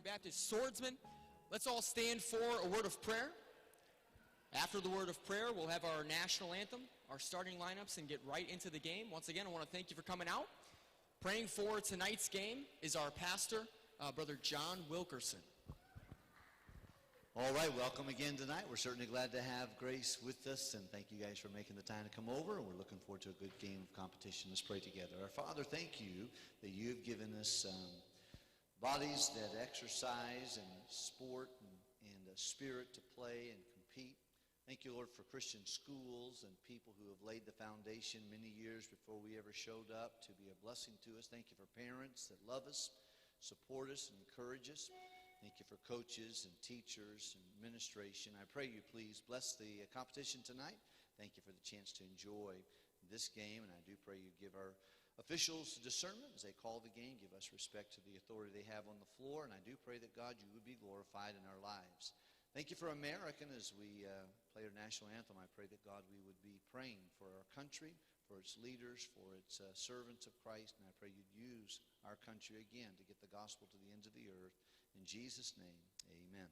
Baptist Swordsmen. Let's all stand for a word of prayer. After the word of prayer, we'll have our national anthem, our starting lineups, and get right into the game. Once again, I want to thank you for coming out. Praying for tonight's game is our pastor, Brother John Wilkerson. All right, welcome again tonight. We're certainly glad to have Grace with us, and thank you guys for making the time to come over, and we're looking forward to a good game of competition. Let's pray together. Our Father, thank you that you've given us bodies that exercise and sport and a spirit to play and compete. Thank you, Lord, for Christian schools and people who have laid the foundation many years before we ever showed up to be a blessing to us. Thank you for parents that love us, support us, and encourage us. Thank you for coaches and teachers and administration. I pray you please bless the competition tonight. Thank you for the chance to enjoy this game, and I do pray you give our officials discernment as they call the game. Give us respect to the authority they have on the floor, and I do pray that, God, you would be glorified in our lives. Thank you for American as we play our national anthem. I pray that, God, we would be praying for our country, for its leaders, for its servants of Christ, and I pray you'd use our country again to get the gospel to the ends of the earth. In Jesus' name, amen.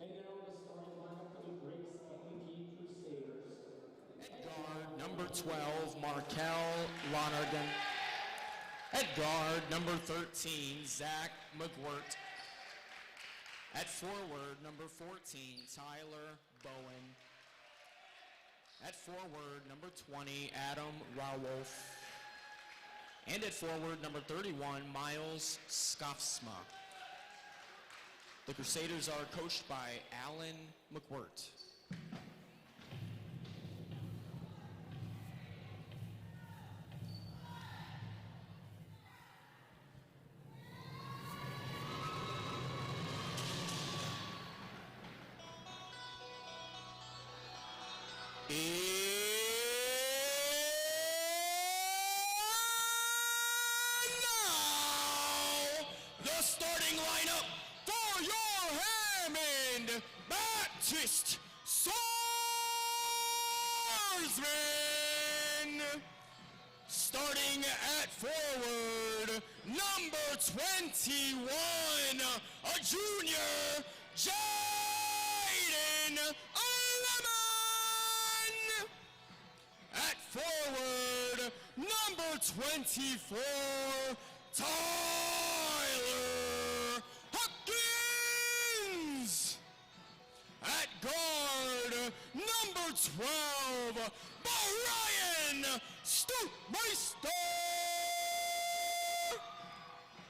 And now the starting lineup for the Grace Kankakee Crusaders. At guard, number 12, Markel Lonergan. At guard, number 13, Zach McGwirt. At forward, number 14, Tyler Bowen. At forward, number 20, Adam Rawolf. And at forward, number 31, Miles Skofsma. The Crusaders are coached by Alan McWirt. Baptist Swordsmen! Starting at forward, number 21, a junior, Jaden Lemon! At forward, number 24, Tyler Hopkins! At guard, number 12, Brian Stoopmeister!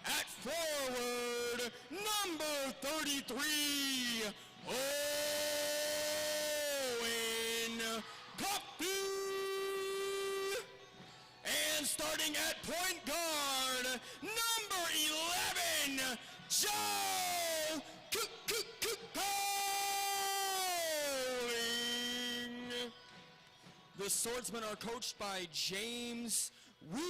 At forward, number 33, Owen Coffey! And starting at point guard, number 11, Joe Coling. The Swordsmen are coached by James Woosley.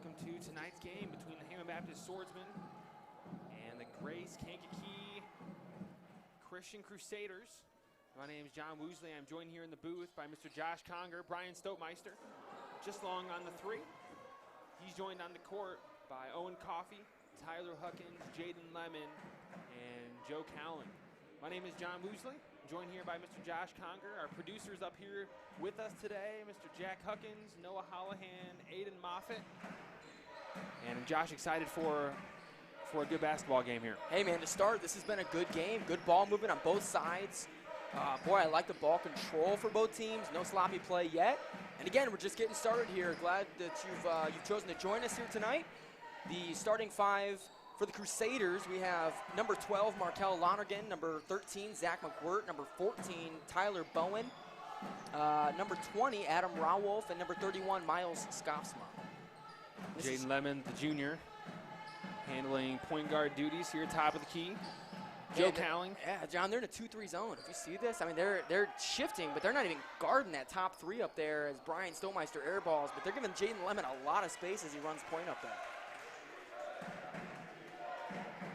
welcome to tonight's game between the Hammond Baptist Swordsmen and the Grace Kankakee Christian Crusaders. My name is John Woosley. I'm joined here in the booth by Mr. Josh Conger, Brian Stopemeister, just long on the 3. He's joined on the court by Owen Coffey, Tyler Huckins, Jaden Lemon, and Joe Cowan. My name is John Woosley. I'm joined here by Mr. Josh Conger. Our producers up here with us today, Mr. Jack Huckins, Noah Hollahan, Aiden Moffitt. And Josh, excited for a good basketball game here. Hey, man, to start, this has been a good game. Good ball movement on both sides. Boy, I like the ball control for both teams. No sloppy play yet. And again, we're just getting started here. Glad that you've chosen to join us here tonight. The starting 5 for the Crusaders, we have number 12, Markel Lonergan, number 13, Zach McWirt, number 14, Tyler Bowen, number 20, Adam Rawolf, and number 31, Miles Skofsma. Jaden Lemon, the junior, handling point guard duties here, top of the key. Joe Cowling. Yeah, John, they're in a 2-3 zone. If you see this, I mean, they're shifting, but they're not even guarding that top 3 up there as Brian Stopemeister airballs, but they're giving Jaden Lemon a lot of space as he runs point up there.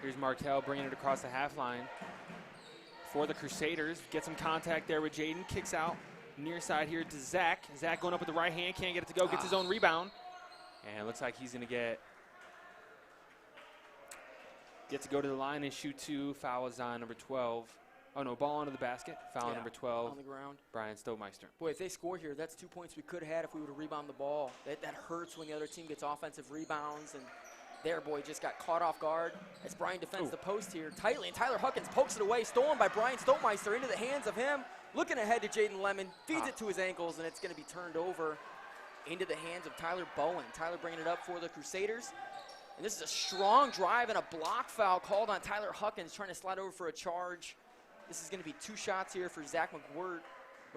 Here's Markel bringing it across the half line for the Crusaders. Get some contact there with Jaden. Kicks out near side here to Zach. Zach going up with the right hand. Can't get it to go. Gets his own rebound. And it looks like he's going to get to go to the line and shoot 2. Foul is on number 12. Oh, no, ball onto the basket. Foul on number 12. On the ground. Brian Stopemeister. Boy, if they score here, that's 2 points we could have had if we would have rebounded the ball. That hurts when the other team gets offensive rebounds, and there, boy, just got caught off guard as Brian defends the post here tightly, and Tyler Huckins pokes it away, stolen by Brian Stopemeister into the hands of him. Looking ahead to Jaden Lemon, feeds it to his ankles, and it's going to be turned over into the hands of Tyler Bowen. Tyler bringing it up for the Crusaders. And this is a strong drive and a block foul called on Tyler Huckins, trying to slide over for a charge. This is going to be 2 shots here for Zach McWirt.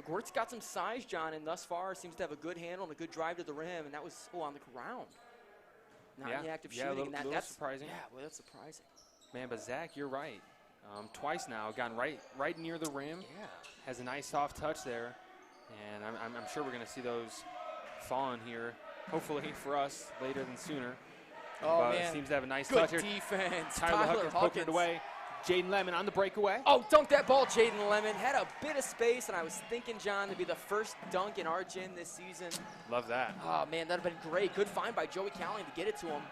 McWirt's got some size, John, and thus far seems to have a good handle and a good drive to the rim, and that was on the ground. Not in the act of shooting. That's surprising. Yeah, well, that's surprising. Man, but Zach, you're right. Twice now, gotten right near the rim. Yeah. Has a nice soft touch there, and I'm sure we're going to see those falling here, hopefully for us, later than sooner. Oh, but man. Seems to have a nice good touch here. Defense. Tyler Huckins poking it away. Jaden Lemon on the breakaway. Oh, dunked that ball, Jaden Lemon. Had a bit of space, and I was thinking, John, to be the first dunk in our gym this season. Love that. Oh, man, that would have been great. Good find by Joey Cowling to get it to him.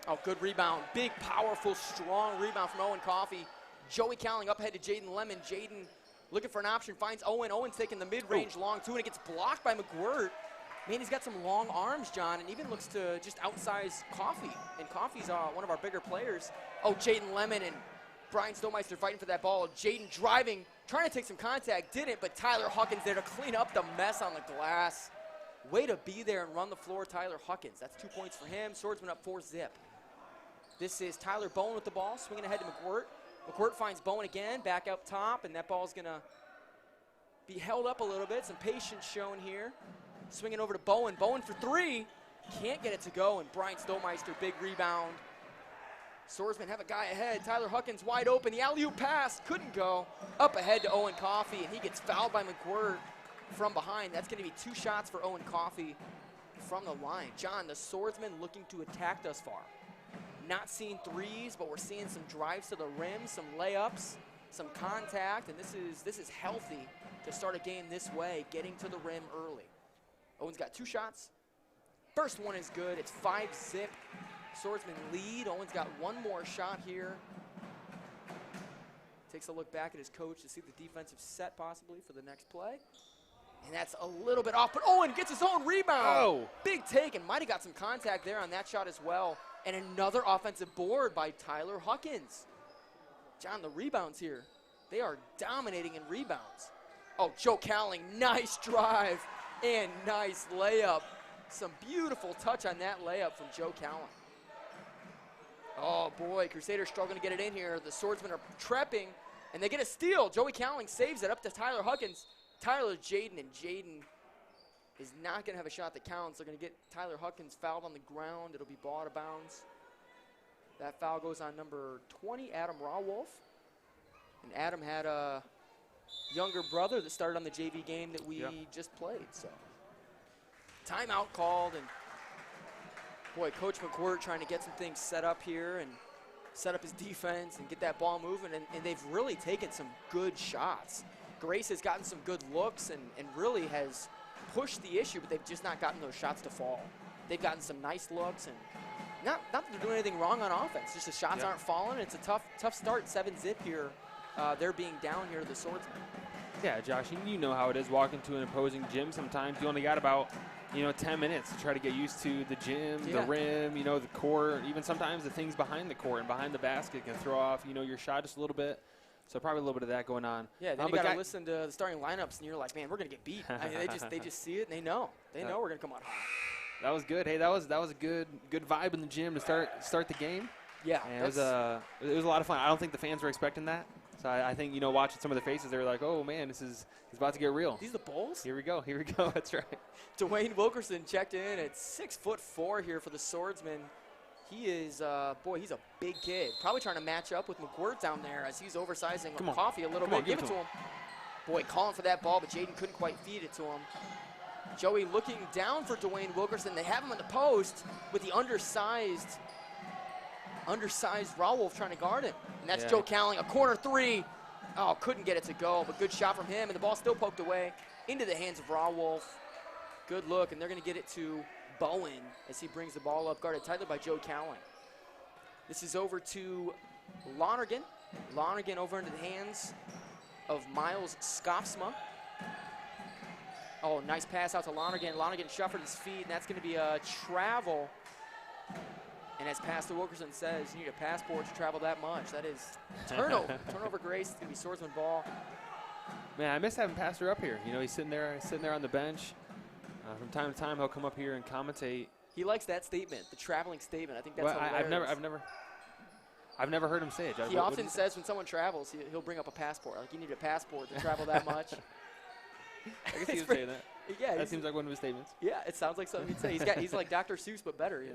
Oh, good rebound. Big, powerful, strong rebound from Owen Coffey. Joey Cowling up ahead to Jaden Lemon. Jaden looking for an option, finds Owen. Owen's taking the mid-range long two, and it gets blocked by McWirt. Man, he's got some long arms, John, and even looks to just outsize Coffey. And Coffey's one of our bigger players. Oh, Jaden Lemon and Brian Stopemeister fighting for that ball. Jaden driving, trying to take some contact, didn't, but Tyler Huckins there to clean up the mess on the glass. Way to be there and run the floor, Tyler Huckins. That's 2 points for him. Swordsman up 4-zip. This is Tyler Bowen with the ball, swinging ahead to McWirt. McWirt finds Bowen again, back up top, and that ball's going to be held up a little bit. Some patience shown here. Swinging over to Bowen. Bowen for 3. Can't get it to go, and Brian Stopemeister, big rebound. Swordsmen have a guy ahead. Tyler Huckins wide open. The alley-oop pass couldn't go. Up ahead to Owen Coffey, and he gets fouled by McWirt from behind. That's going to be 2 shots for Owen Coffey from the line. John, the Swordsmen looking to attack thus far. Not seeing threes, but we're seeing some drives to the rim, some layups, some contact, and this is healthy to start a game this way, getting to the rim early. Owen's got 2 shots. First one is good. It's 5-zip. Swordsman lead. Owen's got 1 more shot here. Takes a look back at his coach to see the defensive set possibly for the next play. And that's a little bit off, but Owen gets his own rebound. Oh. Big take, and might have got some contact there on that shot as well. And another offensive board by Tyler Huckins. John, the rebounds here, they are dominating in rebounds. Oh, Joe Cowling, nice drive and nice layup. Some beautiful touch on that layup from Joe Cowling. Oh, boy, Crusaders struggling to get it in here. The Swordsmen are trapping, and they get a steal. Joey Cowling saves it up to Tyler Huckins. Tyler Jaden, and Jaden is not going to have a shot that counts. They're going to get Tyler Huckins fouled on the ground. It'll be ball out of bounds. That foul goes on number 20, Adam Rawolf. And Adam had a younger brother that started on the JV game that we just played. So timeout called, and boy, Coach McWhort trying to get some things set up here and set up his defense and get that ball moving, and they've really taken some good shots. Grace has gotten some good looks and really has pushed the issue, but they've just not gotten those shots to fall. They've gotten some nice looks, and not that they're doing anything wrong on offense, just the shots aren't falling. It's a tough start, 7-zip here. They're being down here to the Swordsmen. Yeah, Josh, you know how it is walking to an opposing gym. Sometimes you only got about 10 minutes to try to get used to the gym, the rim, the court, even sometimes the things behind the court and behind the basket can throw off, your shot just a little bit. So probably a little bit of that going on. Yeah, then you got to listen to the starting lineups, and you're like, man, we're going to get beat. I mean, they just see it, and they know. They know we're going to come out hot. That was good. Hey, that was a good vibe in the gym to start the game. Yeah. And it was a lot of fun. I don't think the fans were expecting that. So I think, watching some of the faces, they were like, oh, man, it's about to get real. These are the Bulls? Here we go. That's right. Dwayne Wilkerson checked in at 6'4" here for the Swordsmen. He is, he's a big kid. Probably trying to match up with McWhort down there as he's oversizing Coffee a little bit. Give it to him. Boy, calling for that ball, but Jaden couldn't quite feed it to him. Joey looking down for Dwayne Wilkerson. They have him on the post with the undersized Rawolf trying to guard him. And that's Joe Cowling, a corner three. Oh, couldn't get it to go, but good shot from him. And the ball still poked away into the hands of Rawolf. Good look, and they're going to get it to Bowen as he brings the ball up, guarded tightly by Joe Cowling. This is over to Lonergan. Lonergan over into the hands of Miles Skofsma. Oh, nice pass out to Lonergan. Lonergan shuffled his feet, and that's going to be a travel. And as Pastor Wilkerson says, you need a passport to travel that much. That is turnover. Turnover Grace. It's going to be Swordsman ball. Man, I miss having Pastor up here. He's sitting there on the bench. From time to time, he'll come up here and commentate. He likes that statement, the traveling statement. I think that's I've never heard him say it. He often says when someone travels, he'll bring up a passport. Like, you need a passport to travel that much. I guess he would say that. Yeah, that seems like one of his statements. Yeah, it sounds like something he'd say. He's like Dr. Seuss, but better.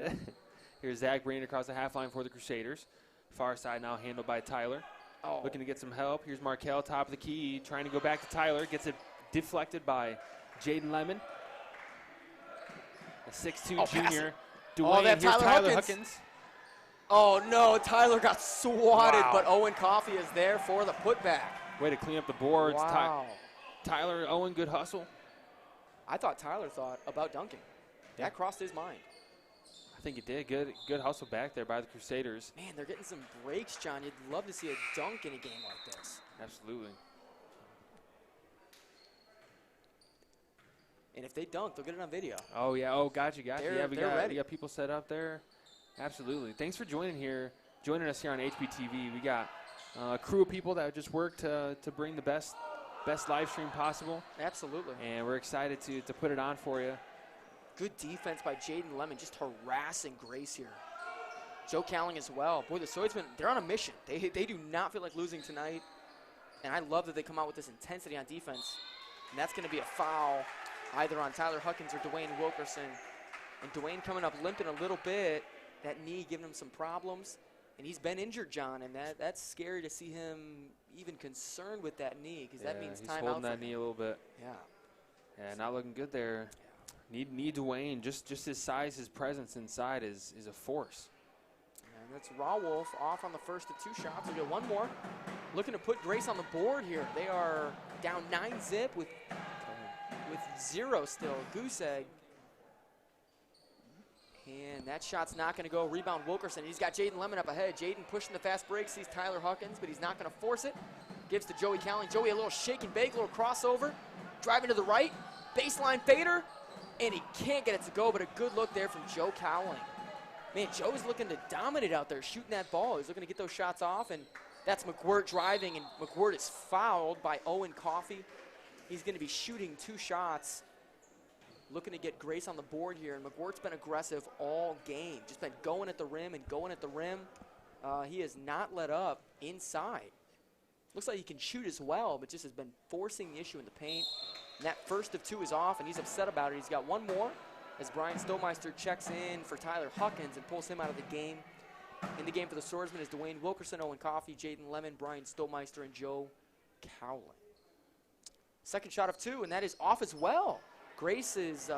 Here's Zach Breen across the half line for the Crusaders. Far side now handled by Tyler. Oh. Looking to get some help. Here's Markel, top of the key, trying to go back to Tyler. Gets it deflected by Jaden Lemon. A 6'2" junior. Dwayne, here's Tyler Huckins. Oh, no, Tyler got swatted, but Owen Coffey is there for the putback. Way to clean up the boards. Wow. Tyler, Owen, good hustle. I thought Tyler thought about dunking. That crossed his mind. I think it did. Good hustle back there by the Crusaders. Man, they're getting some breaks, John. You'd love to see a dunk in a game like this. Absolutely. And if they dunk, they'll get it on video. Oh, yeah. Oh, gotcha. They're we got people set up there. Absolutely. Thanks for joining us here on HBTV. We got a crew of people that just worked to bring the best live stream possible. Absolutely. And we're excited to put it on for you. Good defense by Jaden Lemon, just harassing Grace here. Joe Cowling as well. Boy, the Swordsmen, they're on a mission. They do not feel like losing tonight. And I love that they come out with this intensity on defense. And that's going to be a foul either on Tyler Huckins or Dwayne Wilkerson. And Dwayne coming up limping a little bit. That knee giving him some problems. And he's been injured, John, and that's scary to see him even concerned with that knee, because that means time out. He's holding that knee a little bit. Yeah, not looking good there. Need Dwayne. Just his size, his presence inside is a force. And that's Rawolf off on the first of two shots. We'll get one more. Looking to put Grace on the board here. They are down 9-zip with 0 still. Goose egg. And that shot's not going to go. Rebound Wilkerson. He's got Jaden Lemon up ahead. Jaden pushing the fast break. Sees Tyler Huckins, but he's not going to force it. Gives to Joey Cowling. Joey a little shake and bake, little crossover. Driving to the right. Baseline fader. And he can't get it to go, but a good look there from Joe Cowling. Man, Joe's looking to dominate out there, shooting that ball. He's looking to get those shots off, and that's McWhort driving, and McWhort is fouled by Owen Coffey. He's going to be shooting 2 shots. Looking to get Grace on the board here, and McWhort's been aggressive all game. Just been going at the rim and going at the rim. He has not let up inside. Looks like he can shoot as well, but just has been forcing the issue in the paint. And that first of 2 is off, and he's upset about it. He's got one more as Brian Stolmeister checks in for Tyler Huckins and pulls him out of the game. In the game for the Swordsmen is Dwayne Wilkerson, Owen Coffey, Jaden Lemon, Brian Stolmeister, and Joe Cowling. Second shot of 2, and that is off as well. Grace is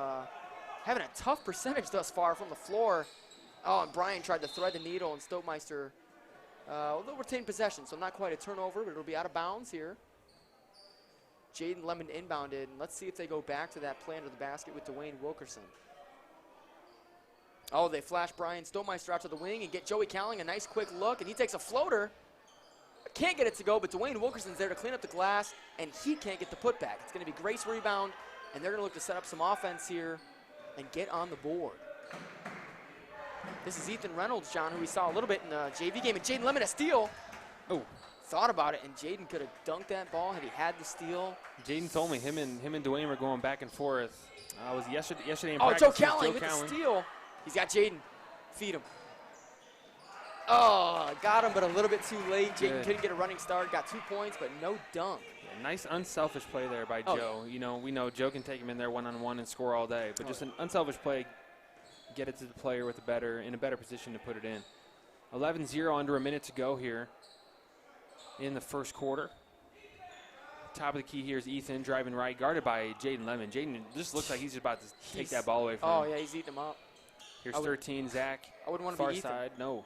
having a tough percentage thus far from the floor. Oh, and Bryan tried to thread the needle, and Stokemeister will retain possession, so not quite a turnover, but it'll be out of bounds here. Jaden Lemon inbounded, and let's see if they go back to that play under the basket with Dwayne Wilkerson. Oh, they flash Bryan Stokemeister out to the wing and get Joey Cowling a nice quick look, and he takes a floater. Can't get it to go, but Dwayne Wilkerson's there to clean up the glass, and he can't get the putback. It's going to be Grace rebound, and they're going to look to set up some offense here and get on the board. This is Ethan Reynolds, John, who we saw a little bit in the JV game, and Jaden Lemon a steal. Oh. Thought about it, and Jaden could have dunked that ball had he had the steal. Jaden told me him and Dwayne were going back and forth. It was yesterday in Oh, practice. Joe Cowling with the steal. He's got Jaden. Feed him. Oh, got him, but a little bit too late. Jaden couldn't get a running start. Got 2 points, but no dunk. Yeah, nice unselfish play there by Joe. You know, we know Joe can take him in there one-on-one and score all day, but just an unselfish play, get it to the player with in a better position to put it in. 11-0, under a minute to go here in the first quarter. Top of the key here is Ethan driving right, guarded by Jaden Lemon. Jaden just looks like he's about to take that ball away from him. Oh, yeah, he's eating him up. Here's 13, Zach. I wouldn't want to far be Ethan. side, no.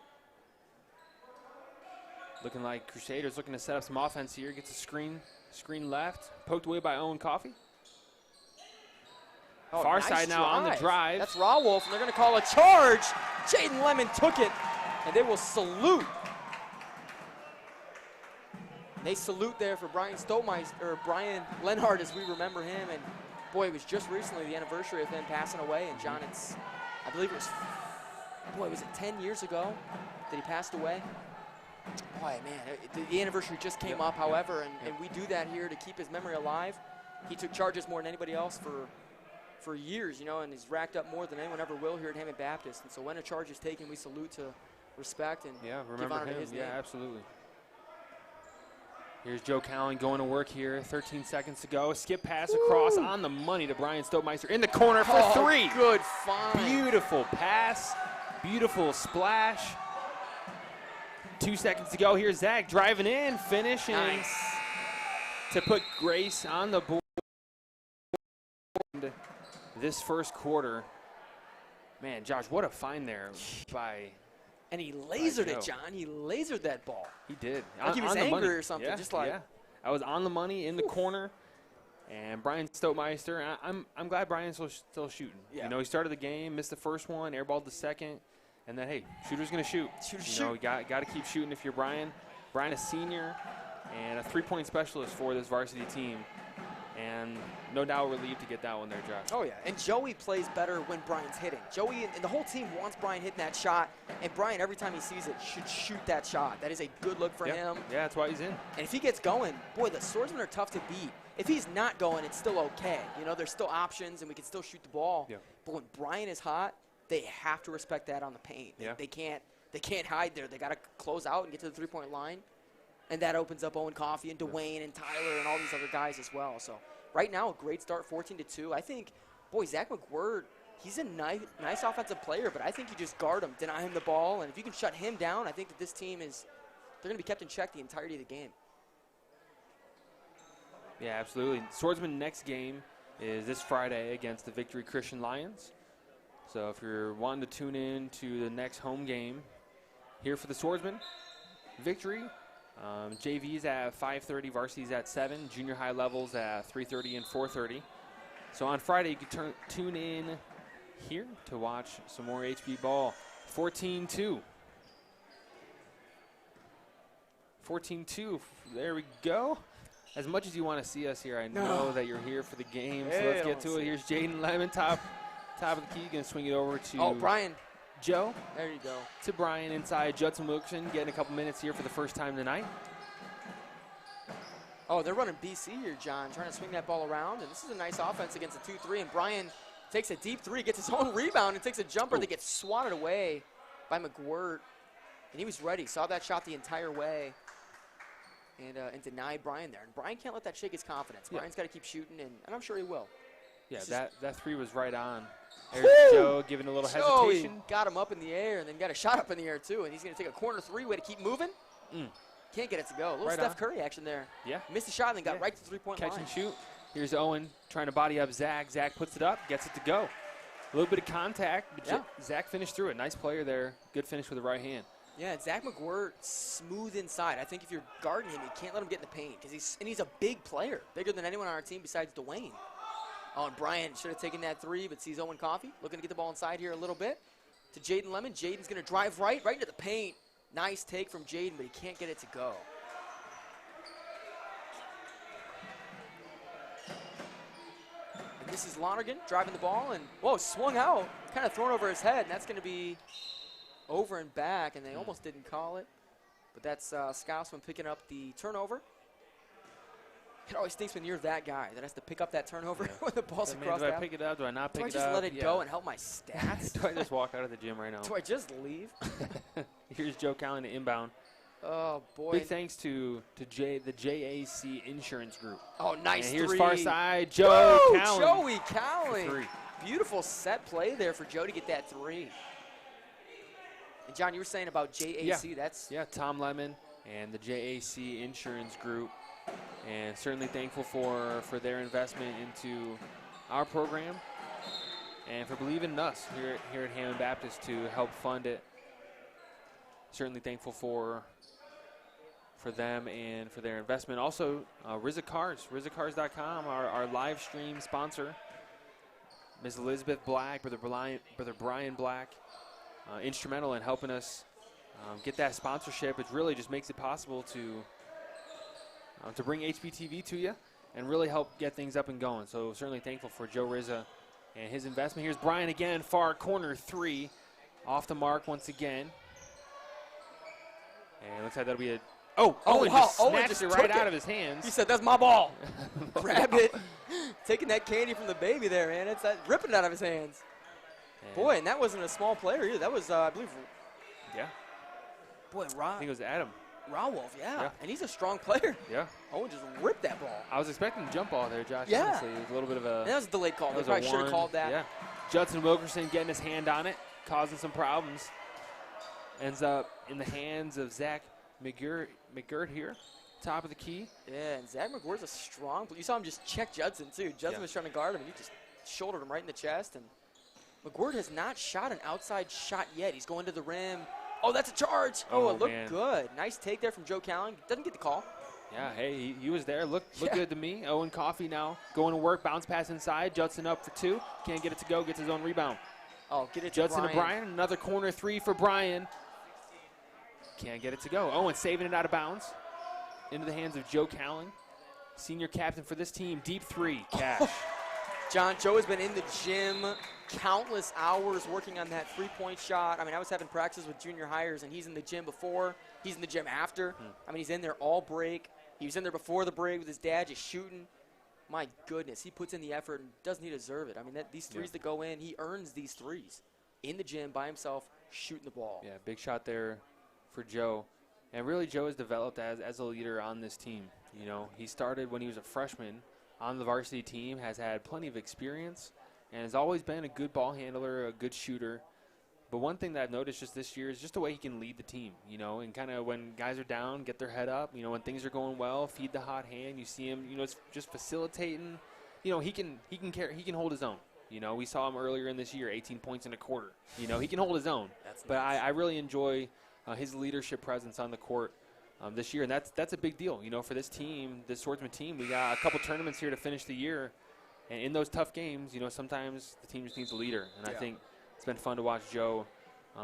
Looking like Crusaders looking to set up some offense here. Gets a screen left, poked away by Owen Coffey. Oh, far nice side now on the drive. That's Raw Wolf, and they're going to call a charge. Jaden Lemon took it, and they will salute. They salute there for Bryan Stokemeister, or Brian Lenhart as we remember him. And boy, it was just recently the anniversary of him passing away. And John, I believe it was, was it 10 years ago that he passed away? Boy, man, the anniversary just came up, however, and we do that here to keep his memory alive. He took charges more than anybody else for years, you know, and he's racked up more than anyone ever will here at Hammond Baptist. And so when a charge is taken, we salute to respect and give honor to his name. Yeah, absolutely. Here's Joe Cowling going to work here. 13 seconds to go. Skip pass across on the money to Bryan Stokemeister in the corner for three. Good find. Beautiful pass. Beautiful splash. 2 seconds to go. Here's Zach driving in, finishing to put Grace on the board this first quarter. Man, Josh, what a find there by. And he lasered it, John. He lasered that ball. He did. Like he was angry or something. Yeah, just like. Yeah. I was on the money in the corner. And Bryan Stokemeister, I'm glad Bryan's still shooting. Yeah. You know, he started the game, missed the first one, airballed the second. And then, hey, shooter's going to shoot. You know, you got to keep shooting if you're Bryan. Bryan is senior and a three-point specialist for this varsity team. And no doubt relieved to get that one there, Josh. Oh, yeah. And Joey plays better when Bryan's hitting. Joey and the whole team wants Bryan hitting that shot. And Bryan, every time he sees it, should shoot that shot. That is a good look for him. Yeah, that's why he's in. And if he gets going, boy, the Swordsmen are tough to beat. If he's not going, it's still okay. You know, there's still options, and we can still shoot the ball. Yeah. But when Bryan is hot, they have to respect that on the paint. Yeah. They can't hide there. They got to close out and get to the three-point line. And that opens up Owen Coffey and Dwayne and Tyler and all these other guys as well. So right now, a great start, 14-2. I think, boy, Zach McWhird, he's a nice offensive player, but I think you just guard him, deny him the ball, and if you can shut him down, I think that this team they're going to be kept in check the entirety of the game. Yeah, absolutely. Swordsman next game is this Friday against the Victory Christian Lions. So if you're wanting to tune in to the next home game here for the Swordsmen, Victory, JV's at 5:30, varsity's at 7, junior high levels at 3:30 and 4:30. So on Friday, you can tune in here to watch some more HB ball. 14-2. 14-2. There we go. As much as you want to see us here, I know that you're here for the game. So let's get to it. Here's Jaden Lemon, top of the key. Going to swing it over to Bryan. Joe. There you go. To Bryan inside. Judson Wilkerson getting a couple minutes here for the first time tonight. Oh, they're running BC here, John, trying to swing that ball around. And this is a nice offense against a 2-3. And Bryan takes a deep three, gets his own rebound, and takes a jumper that gets swatted away by McWhird. And he was ready. Saw that shot the entire way. And denied Bryan there. And Bryan can't let that shake his confidence. Bryan's got to keep shooting, and I'm sure he will. Yeah, that three was right on. There's Joe giving a little hesitation. He got him up in the air and then got a shot up in the air, too. And he's going to take a corner three, way to keep moving. Can't get it to go. A little right Steph Curry action there. Yeah. Missed the shot and then got right to the three-point line. Catch and shoot. Here's Owen trying to body up Zach. Zach puts it up, gets it to go. little bit of contact, but Yeah. Zach finished through it. Nice player there. Good finish with the right hand. Yeah, and Zach McWhirter, smooth inside. I think if you're guarding him, you can't let him get in the paint because he's a big player, bigger than anyone on our team besides Dwayne. Oh, and Brian should have taken that three, but sees Owen Coffey looking to get the ball inside here a little bit. To Jaden Lemon. Jaden's going to drive right into the paint. Nice take from Jaden, but he can't get it to go. And this is Lonergan driving the ball, and whoa, swung out, kind of thrown over his head, and that's going to be over and back, and they almost didn't call it. But that's Scousman picking up the turnover. It always stinks when you're that guy that has to pick up that turnover when the ball's across Do I the pick it up? Do I not pick it up? Do I just let it go and help my stats? Do I just walk out of the gym right now? Do I just leave? Here's Joe Callan to inbound. Oh, boy. Big thanks to the JAC Insurance Group. Oh, nice and here's three. far side, Joe Woo! Callan. Joey Cowling. Three. Beautiful set play there for Joe to get that three. And, John, you were saying about JAC. That's Yeah, Tom Lemon and the JAC Insurance Group. And certainly thankful for their investment into our program and for believing in us here at Hammond Baptist to help fund it. Certainly thankful for them and for their investment. Also, RZA Cars, RZACars.com, our live stream sponsor. Ms. Elizabeth Black, Brother Brian Black, instrumental in helping us get that sponsorship. It really just makes it possible to bring HBTV to you and really help get things up and going. So certainly thankful for Joe Rizza and his investment. Here's Brian again, far corner three, off the mark once again. And it looks like that'll be a Owen wow. just Owen snatched just it took right it. out of his hands. He said, that's my ball. Grab it. Taking that candy from the baby there, man. It's ripping it out of his hands. And Boy, and that wasn't a small player either. That was, I believe, yeah, boy, I think it was Adam. Rawolf, yeah. Yeah. And he's a strong player. Yeah, Owen just ripped that ball. I was expecting a jump ball there, Josh. Yeah. Honestly, it was a little bit of a. And that was a delayed call. that They was a probably should have one. called that. Yeah, Judson Wilkerson getting his hand on it, causing some problems. Ends up in the hands of Zach McGirt here, top of the key. Yeah, and Zach McWhirter's a strong player. You saw him just check Judson, too. Judson was trying to guard him, and he just shouldered him right in the chest. And McWhirter has not shot an outside shot yet. He's going to the rim. Oh, that's a charge. Oh, it looked man. good. Nice take there from Joe Callan. Doesn't get the call. Yeah, hey, he was there. Looked Yeah. good to me. Owen Coffey now going to work. Bounce pass inside. Judson up for two. Can't get it to go. Gets his own rebound. Oh, get it Judson to to Brian. Another corner three for Brian. Can't get it to go. Owen saving it out of bounds. Into the hands of Joe Callan, senior captain for this team. Deep three. Cash. John, Joe has been in the gym countless hours working on that three-point shot. I mean, I was having practices with junior hires, and he's in the gym before. He's in the gym after. I mean, he's in there all break. He was in there before the break with his dad just shooting. My goodness, he puts in the effort, and doesn't he deserve it? I mean, these threes that go in, he earns these threes. In the gym by himself, shooting the ball. Yeah, big shot there for Joe. And really, Joe has developed as a leader on this team. You know, he started when he was a freshman on the varsity team, has had plenty of experience, and has always been a good ball handler, a good shooter. But one thing that I've noticed just this year is just the way he can lead the team, you know, and kind of when guys are down, get their head up, you know, when things are going well, feed the hot hand. You see him, you know, it's just facilitating. You know, he can hold his own. You know, we saw him earlier in this year, 18 points in a quarter. You know, he can hold his own. But nice. I really enjoy his leadership presence on the court this year, and that's a big deal, you know, for this team, this Swordsman team. We got a couple tournaments here to finish the year, and in those tough games, you know, sometimes the team just needs a leader, and I think it's been fun to watch Joe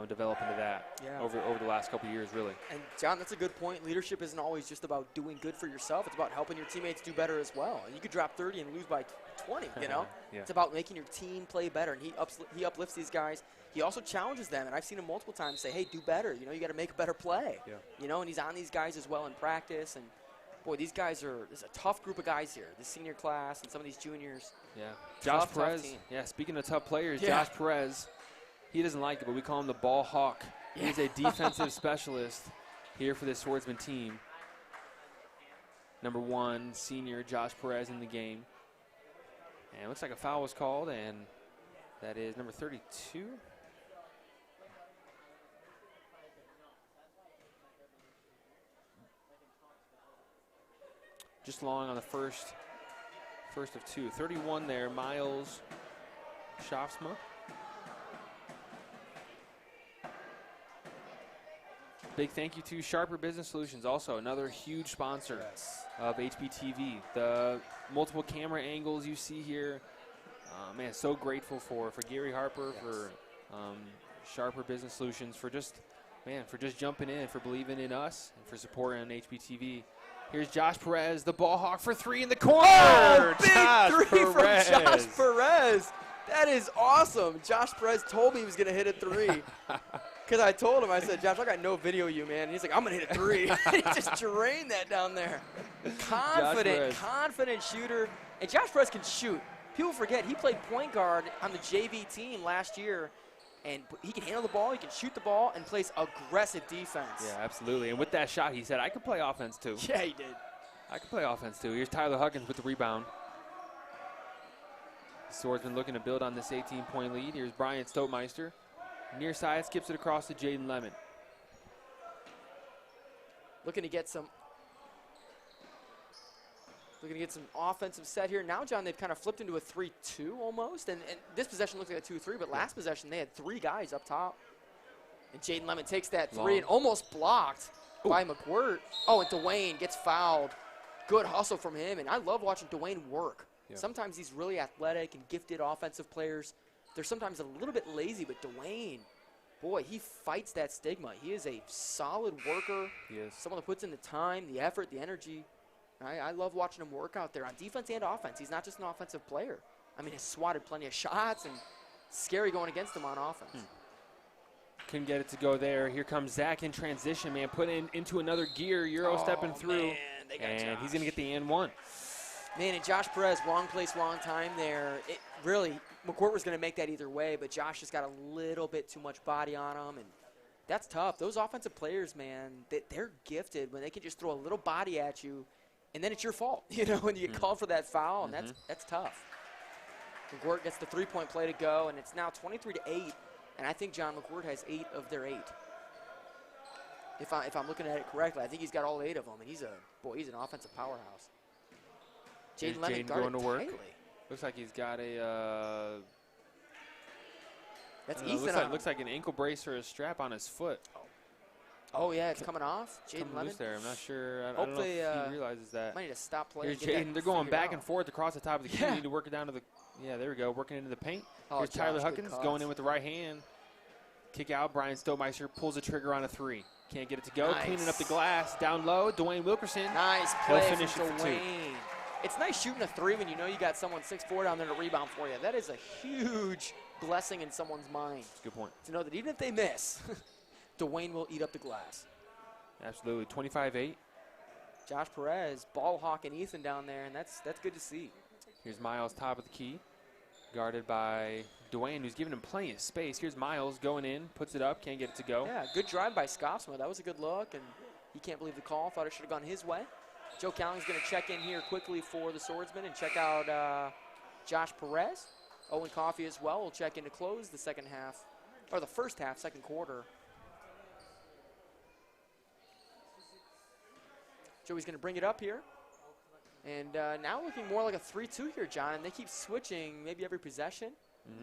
develop into that over the last couple of years, really. And, John, that's a good point. Leadership isn't always just about doing good for yourself. It's about helping your teammates do better as well. And you could drop 30 and lose by 20, you know? Yeah. It's about making your team play better, and he uplifts these guys. He also challenges them, and I've seen him multiple times say, hey, do better. You know, you got to make a better play. Yeah. You know, and he's on these guys as well in practice. And, boy, there's a tough group of guys here, this senior class and some of these juniors. Yeah. Josh Tough Perez. team. Yeah, speaking of tough players, Yeah. Josh Perez, he doesn't like it, but we call him the ball hawk. He's a defensive specialist here for this Swordsman team. Number 1, senior Josh Perez in the game. And it looks like a foul was called, and that is number 32. Just long on the first of two. 31 there, Miles Schaafsma. Big thank you to Sharper Business Solutions, also another huge sponsor of HBTV. The multiple camera angles you see here, man, so grateful for Gary Harper, for Sharper Business Solutions, for just jumping in, for believing in us, and for supporting on HBTV. Here's Josh Perez, the ball hawk for three in the corner. Oh, big three from Josh Perez. That is awesome. Josh Perez told me he was going to hit a three. Because I told him, I said, Josh, I got no video of you, man. And he's like, I'm going to hit a three. He just drained that down there. Confident shooter. And Josh Perez can shoot. People forget he played point guard on the JV team last year. And he can handle the ball, he can shoot the ball, and plays aggressive defense. Yeah, absolutely. And with that shot, he said, I could play offense too. Yeah, he did. I could play offense too. Here's Tyler Huggins with the rebound. Swordsman looking to build on this 18-point lead. Here's Brian Stokemeister. Near side, skips it across to Jaden Lemon. Looking to get some offensive set here. Now, John, they've kind of flipped into a 3-2 almost. And this possession looks like a 2-3, but last possession they had three guys up top. And Jaden Lemon takes that three and almost blocked by McWirt. Oh, and Dwayne gets fouled. Good hustle from him. And I love watching Dwayne work. Yeah. Sometimes these really athletic and gifted offensive players, they're sometimes a little bit lazy, but Dwayne, boy, he fights that stigma. He is a solid worker. He is. Someone that puts in the time, the effort, the energy. I love watching him work out there on defense and offense. He's not just an offensive player. I mean, he's swatted plenty of shots, and scary going against him on offense. Couldn't get it to go there. Here comes Zach in transition, man. Put into another gear, Euro stepping through. Man, and he's going to get the and one. Man, and Josh Perez, wrong place, wrong time there. It really, McWirt was going to make that either way, but Josh just got a little bit too much body on him, and that's tough. Those offensive players, man, they're gifted when they can just throw a little body at you, and then it's your fault, you know, when you get called for that foul, and that's tough. McWirt gets the three-point play to go, and it's now 23-8, and I think John McWirt has 8 of their 8. If I'm looking at it correctly, I think he's got all 8 of them, and he's an offensive powerhouse. Jaden Lemon going to work. Tightly. Looks like he's got a. That's Ethan. Looks like an ankle brace or a strap on his foot. Oh yeah, it's coming off. Jaden Lemon. Loose there. I'm not sure. I Hopefully, don't know if he realizes that. Might need to stop playing. Here's Jaden. They're going back and forth across the top of the key. Need to work it down to the. Yeah, there we go. Working into the paint. Here's Tyler Huggins going in with the right hand. Kick out. Brian Stokemeister pulls the trigger on a 3. Can't get it to go. Nice. Cleaning up the glass. Down low. Dwayne Wilkerson. Nice play He'll finish from it for 2. Dwayne. It's nice shooting a 3 when you know you got someone 6'4" down there to rebound for you. That is a huge blessing in someone's mind. That's a good point. To know that even if they miss, Dwayne will eat up the glass. Absolutely. 25-8. Josh Perez, ball hawking Ethan down there, and that's good to see. Here's Miles, top of the key, guarded by Dwayne, who's giving him plenty of space. Here's Miles going in, puts it up, can't get it to go. Yeah, good drive by Scotsman. That was a good look, and he can't believe the call. Thought it should have gone his way. Joe Calling's going to check in here quickly for the Swordsmen and check out Josh Perez. Owen Coffey as well will check in to close the second half, or the first half, second quarter. Joey's going to bring it up here. And now looking more like a 3-2 here, John. And they keep switching maybe every possession,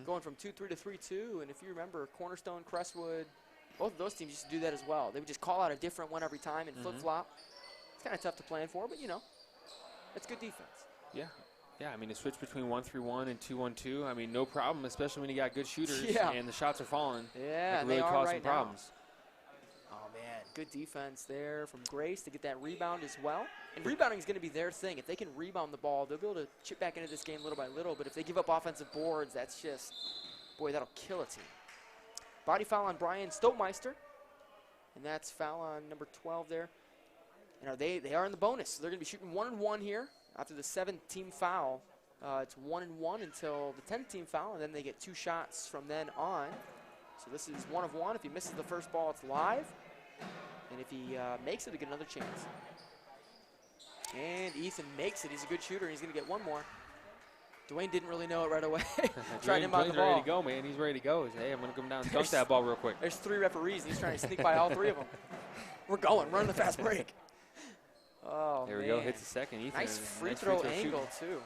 going from 2-3 to 3-2. And if you remember, Cornerstone, Crestwood, both of those teams used to do that as well. They would just call out a different one every time and flip-flop. It's kind of tough to plan for, but, you know, it's good defense. Yeah. Yeah, I mean, to switch between 1-3-1 and 2-1-2, I mean, no problem, especially when you got good shooters and the shots are falling. Yeah, it really they are cause right some problems. Now. Oh, man, good defense there from Grace to get that rebound as well. And rebounding is going to be their thing. If they can rebound the ball, they'll be able to chip back into this game little by little. But if they give up offensive boards, that's just, boy, that'll kill a team. Body foul on Brian Stokemeister. And that's foul on number 12 there. And they are in the bonus. So they're going to be shooting 1-1 here after the 7th-team foul. It's 1-1 until the 10th-team foul, and then they get 2 shots from then on. So this is 1 of 1. If he misses the first ball, it's live. And if he makes it, they get another chance. And Ethan makes it. He's a good shooter, and he's going to get 1 more. Dwayne didn't really know it right away. Tried him out the ball. Ready to go, man. He's ready to go. He's, hey, I'm going to come down and dunk that ball real quick. There's 3 referees, and he's trying to sneak by all 3 of them. We're going. Run the fast break. Oh, there we go. Hits the second. Ethan, nice free throw angle, too.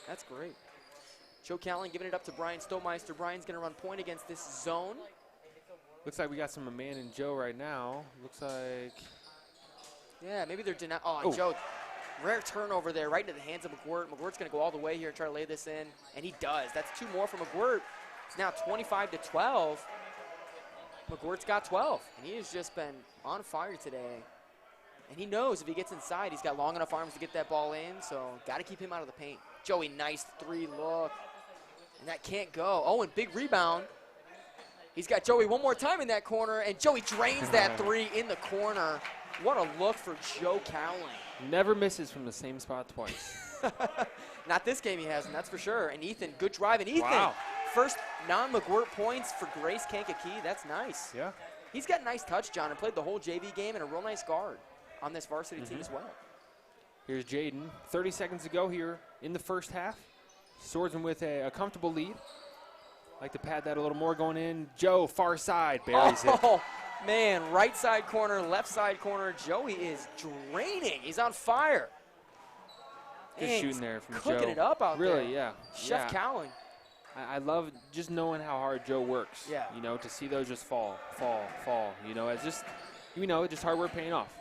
That's great. Joe Callan giving it up to Brian Stokemeister. Brian's going to run point against this zone Looks like we got some man and Joe right now. Looks like. Yeah, maybe they're denying. Oh, Joe, rare turnover there right into the hands of McGwirt. McGuirt's going to go all the way here and try to lay this in, and he does. That's 2 more from McGwirt. It's now 25-12. McGuirt's got 12, and he has just been on fire today. And he knows if he gets inside, he's got long enough arms to get that ball in, so got to keep him out of the paint. Joey, nice 3 look, and that can't go. Oh, and big rebound. He's got Joey one more time in that corner, and Joey drains that 3 in the corner. What a look for Joe Cowling. Never misses from the same spot twice. Not this game he hasn't, that's for sure. And Ethan, good drive. And Ethan, first non-McGwirt points for Grace Kankakee. That's nice. Yeah. He's got a nice touch, John, and played the whole JV game and a real nice guard on this varsity team as well. Here's Jaden. 30 seconds to go here in the first half. Swordsman with a comfortable lead. Like to pad that a little more going in. Joe, far side, buries it. Oh, man, right side corner, left side corner. Joey is draining. He's on fire. Good And shooting there from Joe. cooking it up out there. Really, yeah. Chef Cowling. I love just knowing how hard Joe works. Yeah. You know, to see those just fall. You know, it's just, just hard work paying off.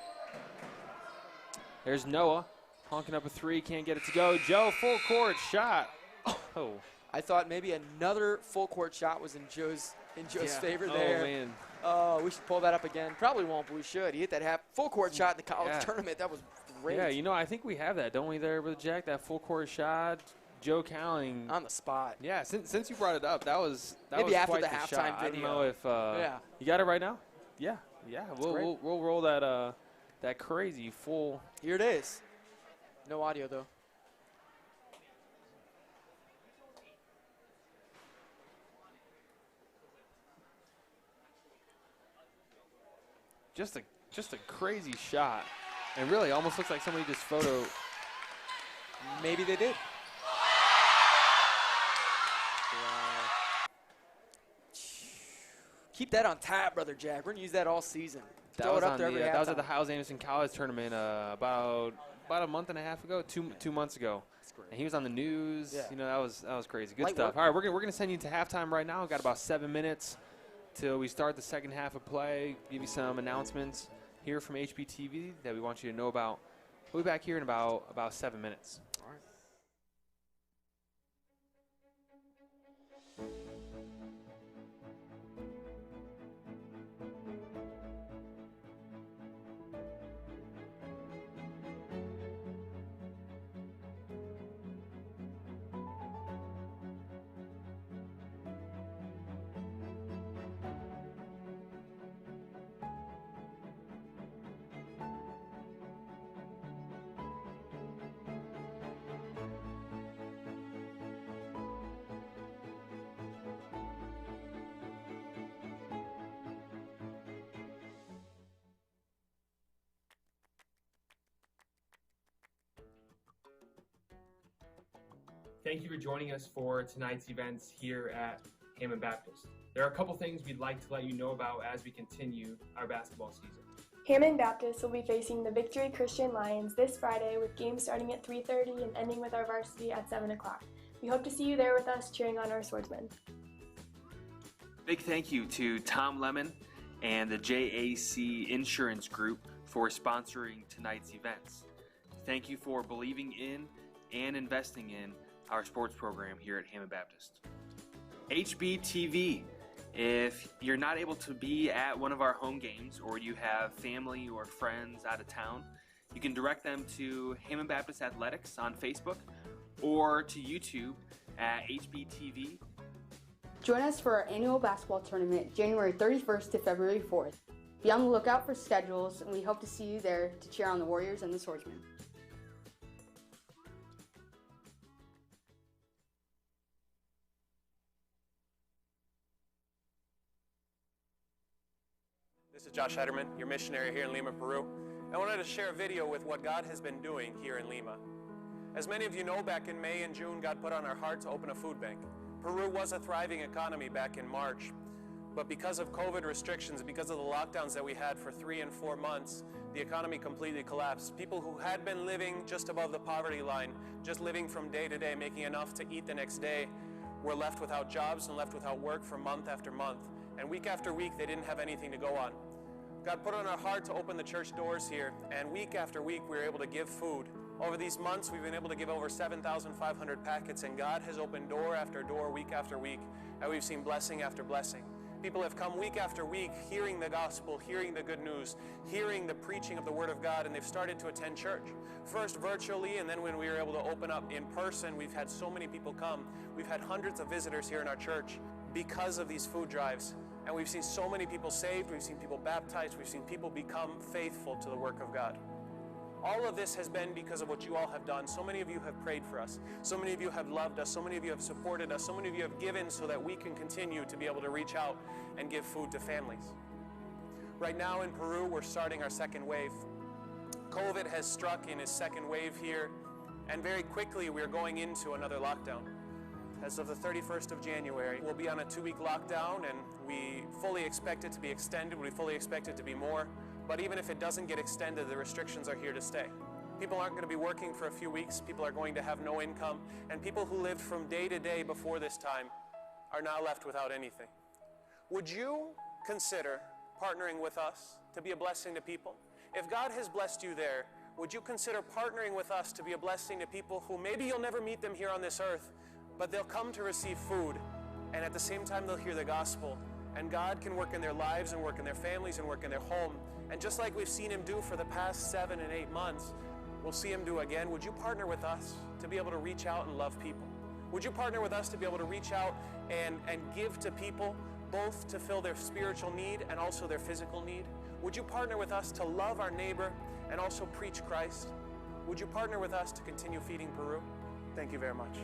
There's Noah honking up a 3, can't get it to go. Joe, full court shot. Oh. I thought maybe another full court shot was in Joe's favor there. Oh, man. Oh, we should pull that up again. Probably won't, but we should. He hit that full court shot in the college tournament. That was great. Yeah, you know, I think we have that, don't we, there with Jack? That full court shot. Joe Cowling. On the spot. Yeah, since you brought it up, that was maybe was after quite the shot. halftime video. I don't know if you got it right now. Yeah. We'll roll that that crazy full. Here it is. No audio though. Just a crazy shot, and really almost looks like somebody just photo. Maybe they did. Keep that on tap, Brother Jack. We're going to use that all season. That was at the Howes Anderson College tournament about a month and a half ago, two months ago. That's great. And he was on the news. Yeah. You know, that was crazy. Good Light stuff. work. All right, we're gonna send you to halftime right now. We've got about 7 minutes till we start the second half of play. Give you some announcements here from HBTV that we want you to know about. We'll be back here in about 7 minutes. All right. Thank you for joining us for tonight's events here at Hammond Baptist. There are a couple things we'd like to let you know about as we continue our basketball season. Hammond Baptist will be facing the Victory Christian Lions this Friday with games starting at 3:30 and ending with our varsity at 7 o'clock. We hope to see you there with us cheering on our Swordsmen. Big thank you to Tom Lemon and the JAC Insurance Group for sponsoring tonight's events. Thank you for believing in and investing in our sports program here at Hammond Baptist. HBTV. If you're not able to be at one of our home games or you have family or friends out of town, you can direct them to Hammond Baptist Athletics on Facebook or to YouTube at HBTV. Join us for our annual basketball tournament January 31st to February 4th. Be on the lookout for schedules, and we hope to see you there to cheer on the Warriors and the Swordsmen. This is Josh Hederman, your missionary here in Lima, Peru. I wanted to share a video with what God has been doing here in Lima. As many of you know, back in May and June, God put on our heart to open a food bank. Peru was a thriving economy back in March, but because of COVID restrictions, because of the lockdowns that we had for 3 and 4 months, the economy completely collapsed. People who had been living just above the poverty line, just living from day to day, making enough to eat the next day, were left without jobs and left without work for month after month. And week after week, they didn't have anything to go on. God put on our heart to open the church doors here, and week after week, we were able to give food. Over these months, we've been able to give over 7,500 packets, and God has opened door after door, week after week, and we've seen blessing after blessing. People have come week after week hearing the gospel, hearing the good news, hearing the preaching of the Word of God, and they've started to attend church. First virtually, and then when we were able to open up in person, we've had so many people come. We've had hundreds of visitors here in our church because of these food drives. And we've seen so many people saved, we've seen people baptized, we've seen people become faithful to the work of God. All of this has been because of what you all have done. So many of you have prayed for us. So many of you have loved us. So many of you have supported us. So many of you have given so that we can continue to be able to reach out and give food to families. Right now in Peru, we're starting our second wave. COVID has struck in its second wave here, and very quickly we're going into another lockdown. As of the 31st of January, we'll be on a 2-week lockdown, and we fully expect it to be extended. We fully expect it to be more. But even if it doesn't get extended, the restrictions are here to stay. People aren't going to be working for a few weeks. People are going to have no income. And people who lived from day to day before this time are now left without anything. Would you consider partnering with us to be a blessing to people? If God has blessed you there, would you consider partnering with us to be a blessing to people who maybe you'll never meet them here on this earth, but they'll come to receive food, and at the same time they'll hear the gospel, and God can work in their lives and work in their families and work in their home. And just like we've seen him do for the past 7 and 8 months, we'll see him do again. Would you partner with us to be able to reach out and love people? Would you partner with us to be able to reach out and give to people, both to fill their spiritual need and also their physical need? Would you partner with us to love our neighbor and also preach Christ? Would you partner with us to continue feeding Peru? Thank you very much.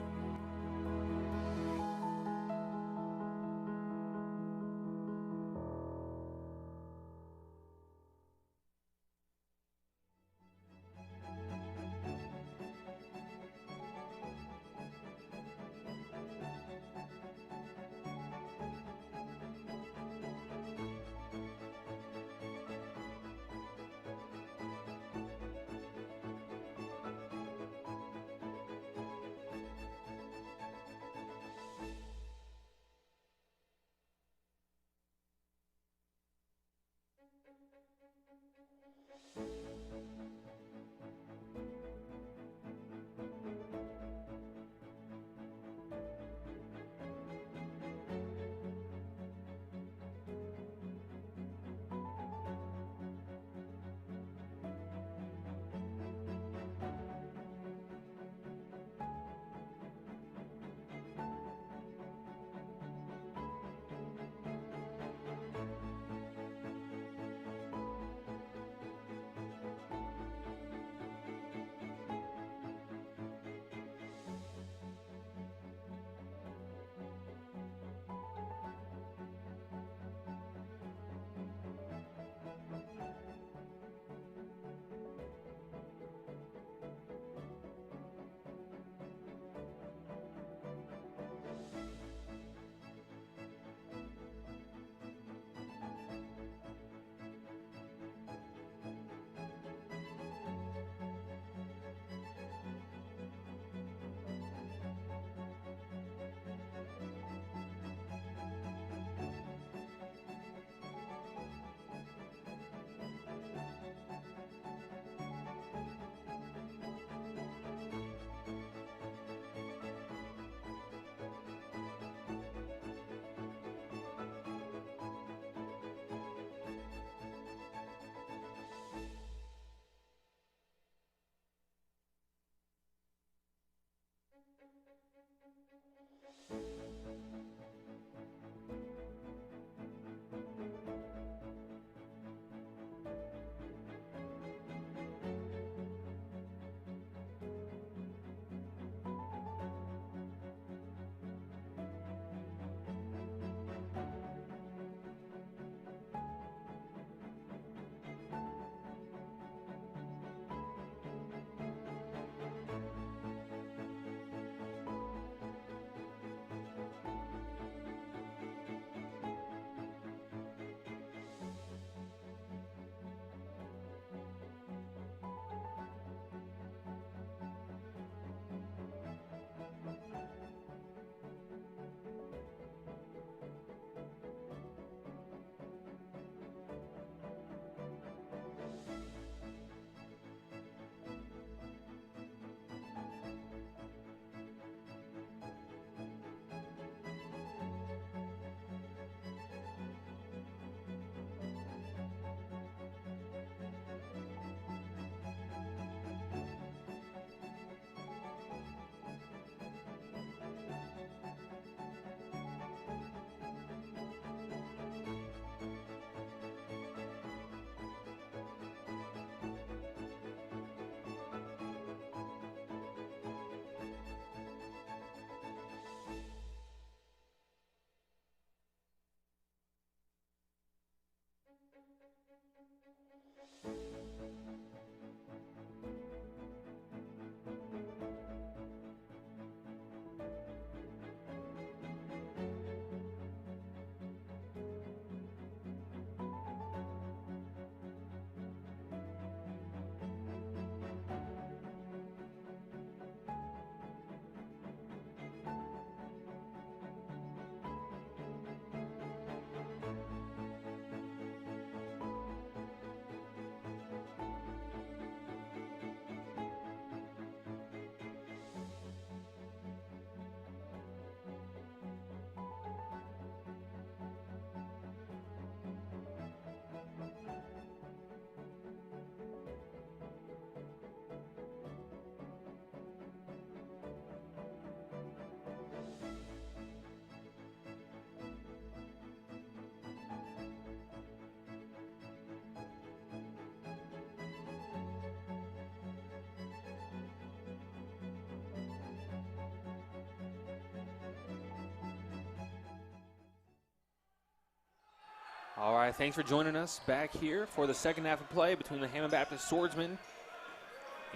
All right, thanks for joining us back here for the second half of play between the Hammond Baptist Swordsmen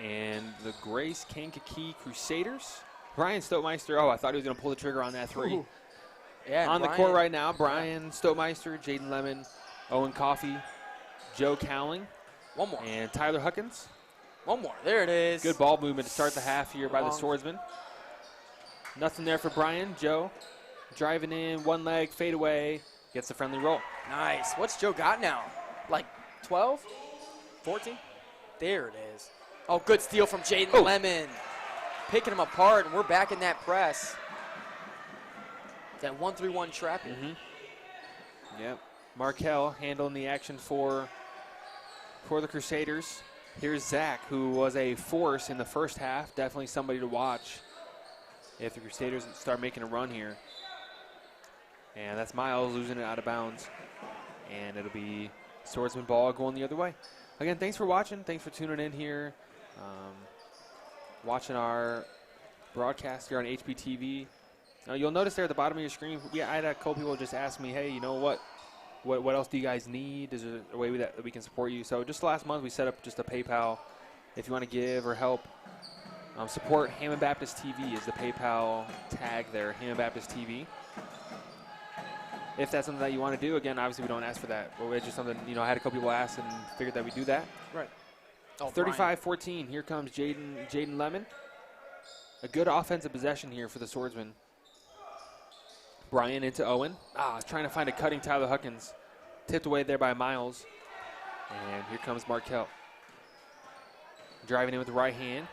and the Grace Kankakee Crusaders. Brian Stokemeister, I thought he was going to pull the trigger on that three. Ooh. Yeah, on the court right now, Brian Stokemeister, Jaden Lemon, Owen Coffey, Joe Cowling. One more. And Tyler Huckins. One more. There it is. Good ball movement to start the half here by the Swordsmen. Nothing there for Brian. Joe driving in, one leg, fade away, gets the friendly roll. Nice. What's Joe got now? Like 12? 14? There it is. Oh, good steal from Jaden Lemon. Picking him apart, and we're back in that press. That 1-3-1 trapping. Yep. Markel handling the action for the Crusaders. Here's Zach, who was a force in the first half. Definitely somebody to watch if the Crusaders start making a run here. And that's Miles losing it out of bounds. And it'll be Swordsman ball going the other way. Again, thanks for watching. Thanks for tuning in here. Watching our broadcast here on HBTV. You'll notice there at the bottom of your screen, I had a couple people just ask me, hey, you know what else do you guys need? Is there a way that we can support you? So just last month we set up just a PayPal. If you want to give or help support Hammond Baptist TV is the PayPal tag there, Hammond Baptist TV. If that's something that you want to do, again, obviously we don't ask for that. But it's just something, I had a couple people ask and figured that we do that. Right. 35-14, here comes Jaden Lemon. A good offensive possession here for the Swordsmen. Brian into Owen. Trying to find a cutting Tyler Huckins. Tipped away there by Miles. And here comes Markel. Driving in with the right hand.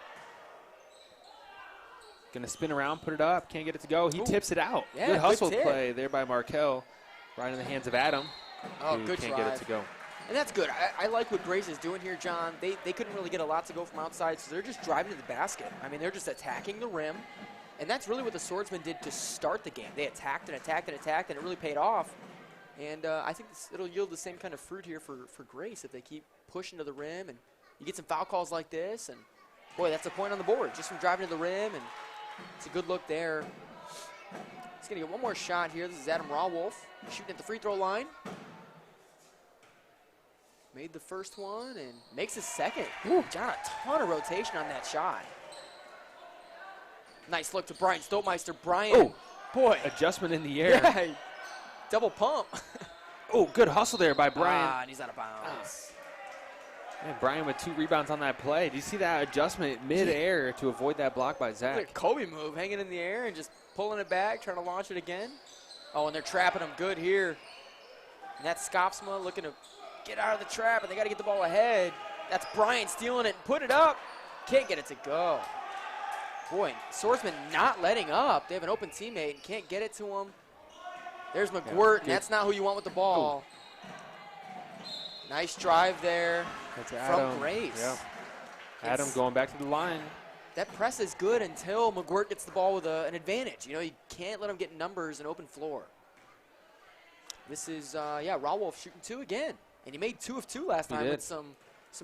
Going to spin around, put it up. Can't get it to go. He tips it out. Yeah, good hustle tip. play there by Markel. Right in the hands of Adam. Who Good can't drive. get it to go. And that's good. I like what Grace is doing here, John. They couldn't really get a lot to go from outside, so they're just driving to the basket. I mean, they're just attacking the rim. And that's really what the Swordsmen did to start the game. They attacked and attacked and attacked, and it really paid off. And I think it'll yield the same kind of fruit here for Grace if they keep pushing to the rim. And you get some foul calls like this, and, boy, that's a point on the board just from driving to the rim. And it's a good look there. He's going to get one more shot here. This is Adam Rawolf shooting at the free throw line. Made the first one and makes his second. John, a ton of rotation on that shot. Nice look to Brian Stokemeister. Brian, boy. Adjustment in the air. Yeah, double pump. Good hustle there by Brian. And he's out of bounds. And Brian with 2 rebounds on that play. Do you see that adjustment mid-air to avoid that block by Look Zach? at Kobe move, hanging in the air and just pulling it back, trying to launch it again. Oh, and they're trapping him good here. And that's Skopsma looking to get out of the trap, and they got to get the ball ahead. That's Brian stealing it and put it up. Can't get it to go. Boy, Swordsman not letting up. They have an open teammate and can't get it to him. There's McGirt, and that's not who you want with the ball. Nice drive there from Grace. Yeah. Adam going back to the line. That press is good until McGirt gets the ball with an advantage. You can't let him get numbers and open floor. This is, Rawolf shooting 2 again. And he made 2 of 2 last time with some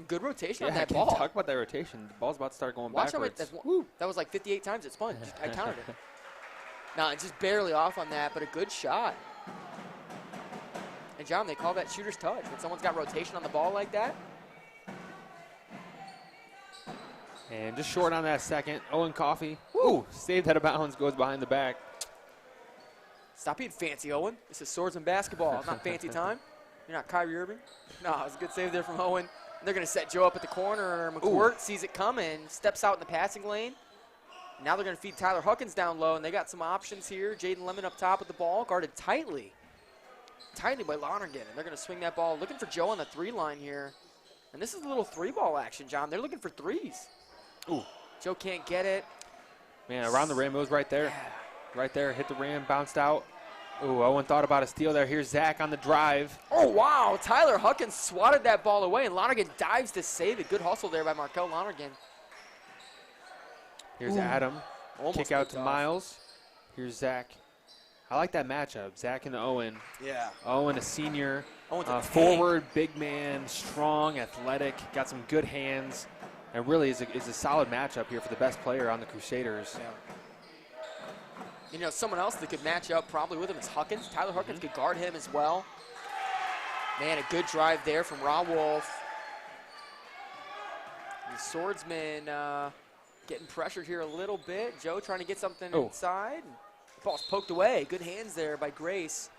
good rotation on that ball. Talk about that rotation. The ball's about to start going backwards. That was like 58 times it spun. I counted it. No, it's just barely off on that, but a good shot. And, John, they call that shooter's touch. When someone's got rotation on the ball like that. And just short on that second. Owen Coffey. Saved out of bounds, goes behind the back. Stop being fancy, Owen. This is Swordsman basketball. It's not fancy time. You're not Kyrie Irving. No, it was a good save there from Owen. And they're going to set Joe up at the corner. McGirt sees it coming, steps out in the passing lane. Now they're going to feed Tyler Huckins down low, and they got some options here. Jaden Lemon up top with the ball, guarded tightly by Lonergan. And they're going to swing that ball, looking for Joe on the 3-line here. And this is a little 3-ball action, John. They're looking for threes. Joe can't get it. Man, around the rim, it was right there. Yeah. Right there, hit the rim, bounced out. Owen thought about a steal there. Here's Zach on the drive. Oh, wow. Tyler Huckins swatted that ball away, and Lonergan dives to save it. Good hustle there by Markel Lonergan. Here's Adam. Kick out to Miles. Here's Zach. I like that matchup, Zach and Owen. Yeah. Owen, a senior, forward, big man, strong, athletic, got some good hands, and really is a solid matchup here for the best player on the Crusaders. Yeah. Someone else that could match up probably with him is Huckins. Tyler Huckins could guard him as well. Man, a good drive there from Rawolf. The Swordsmen getting pressured here a little bit. Joe trying to get something inside. The ball's poked away. Good hands there by Grace.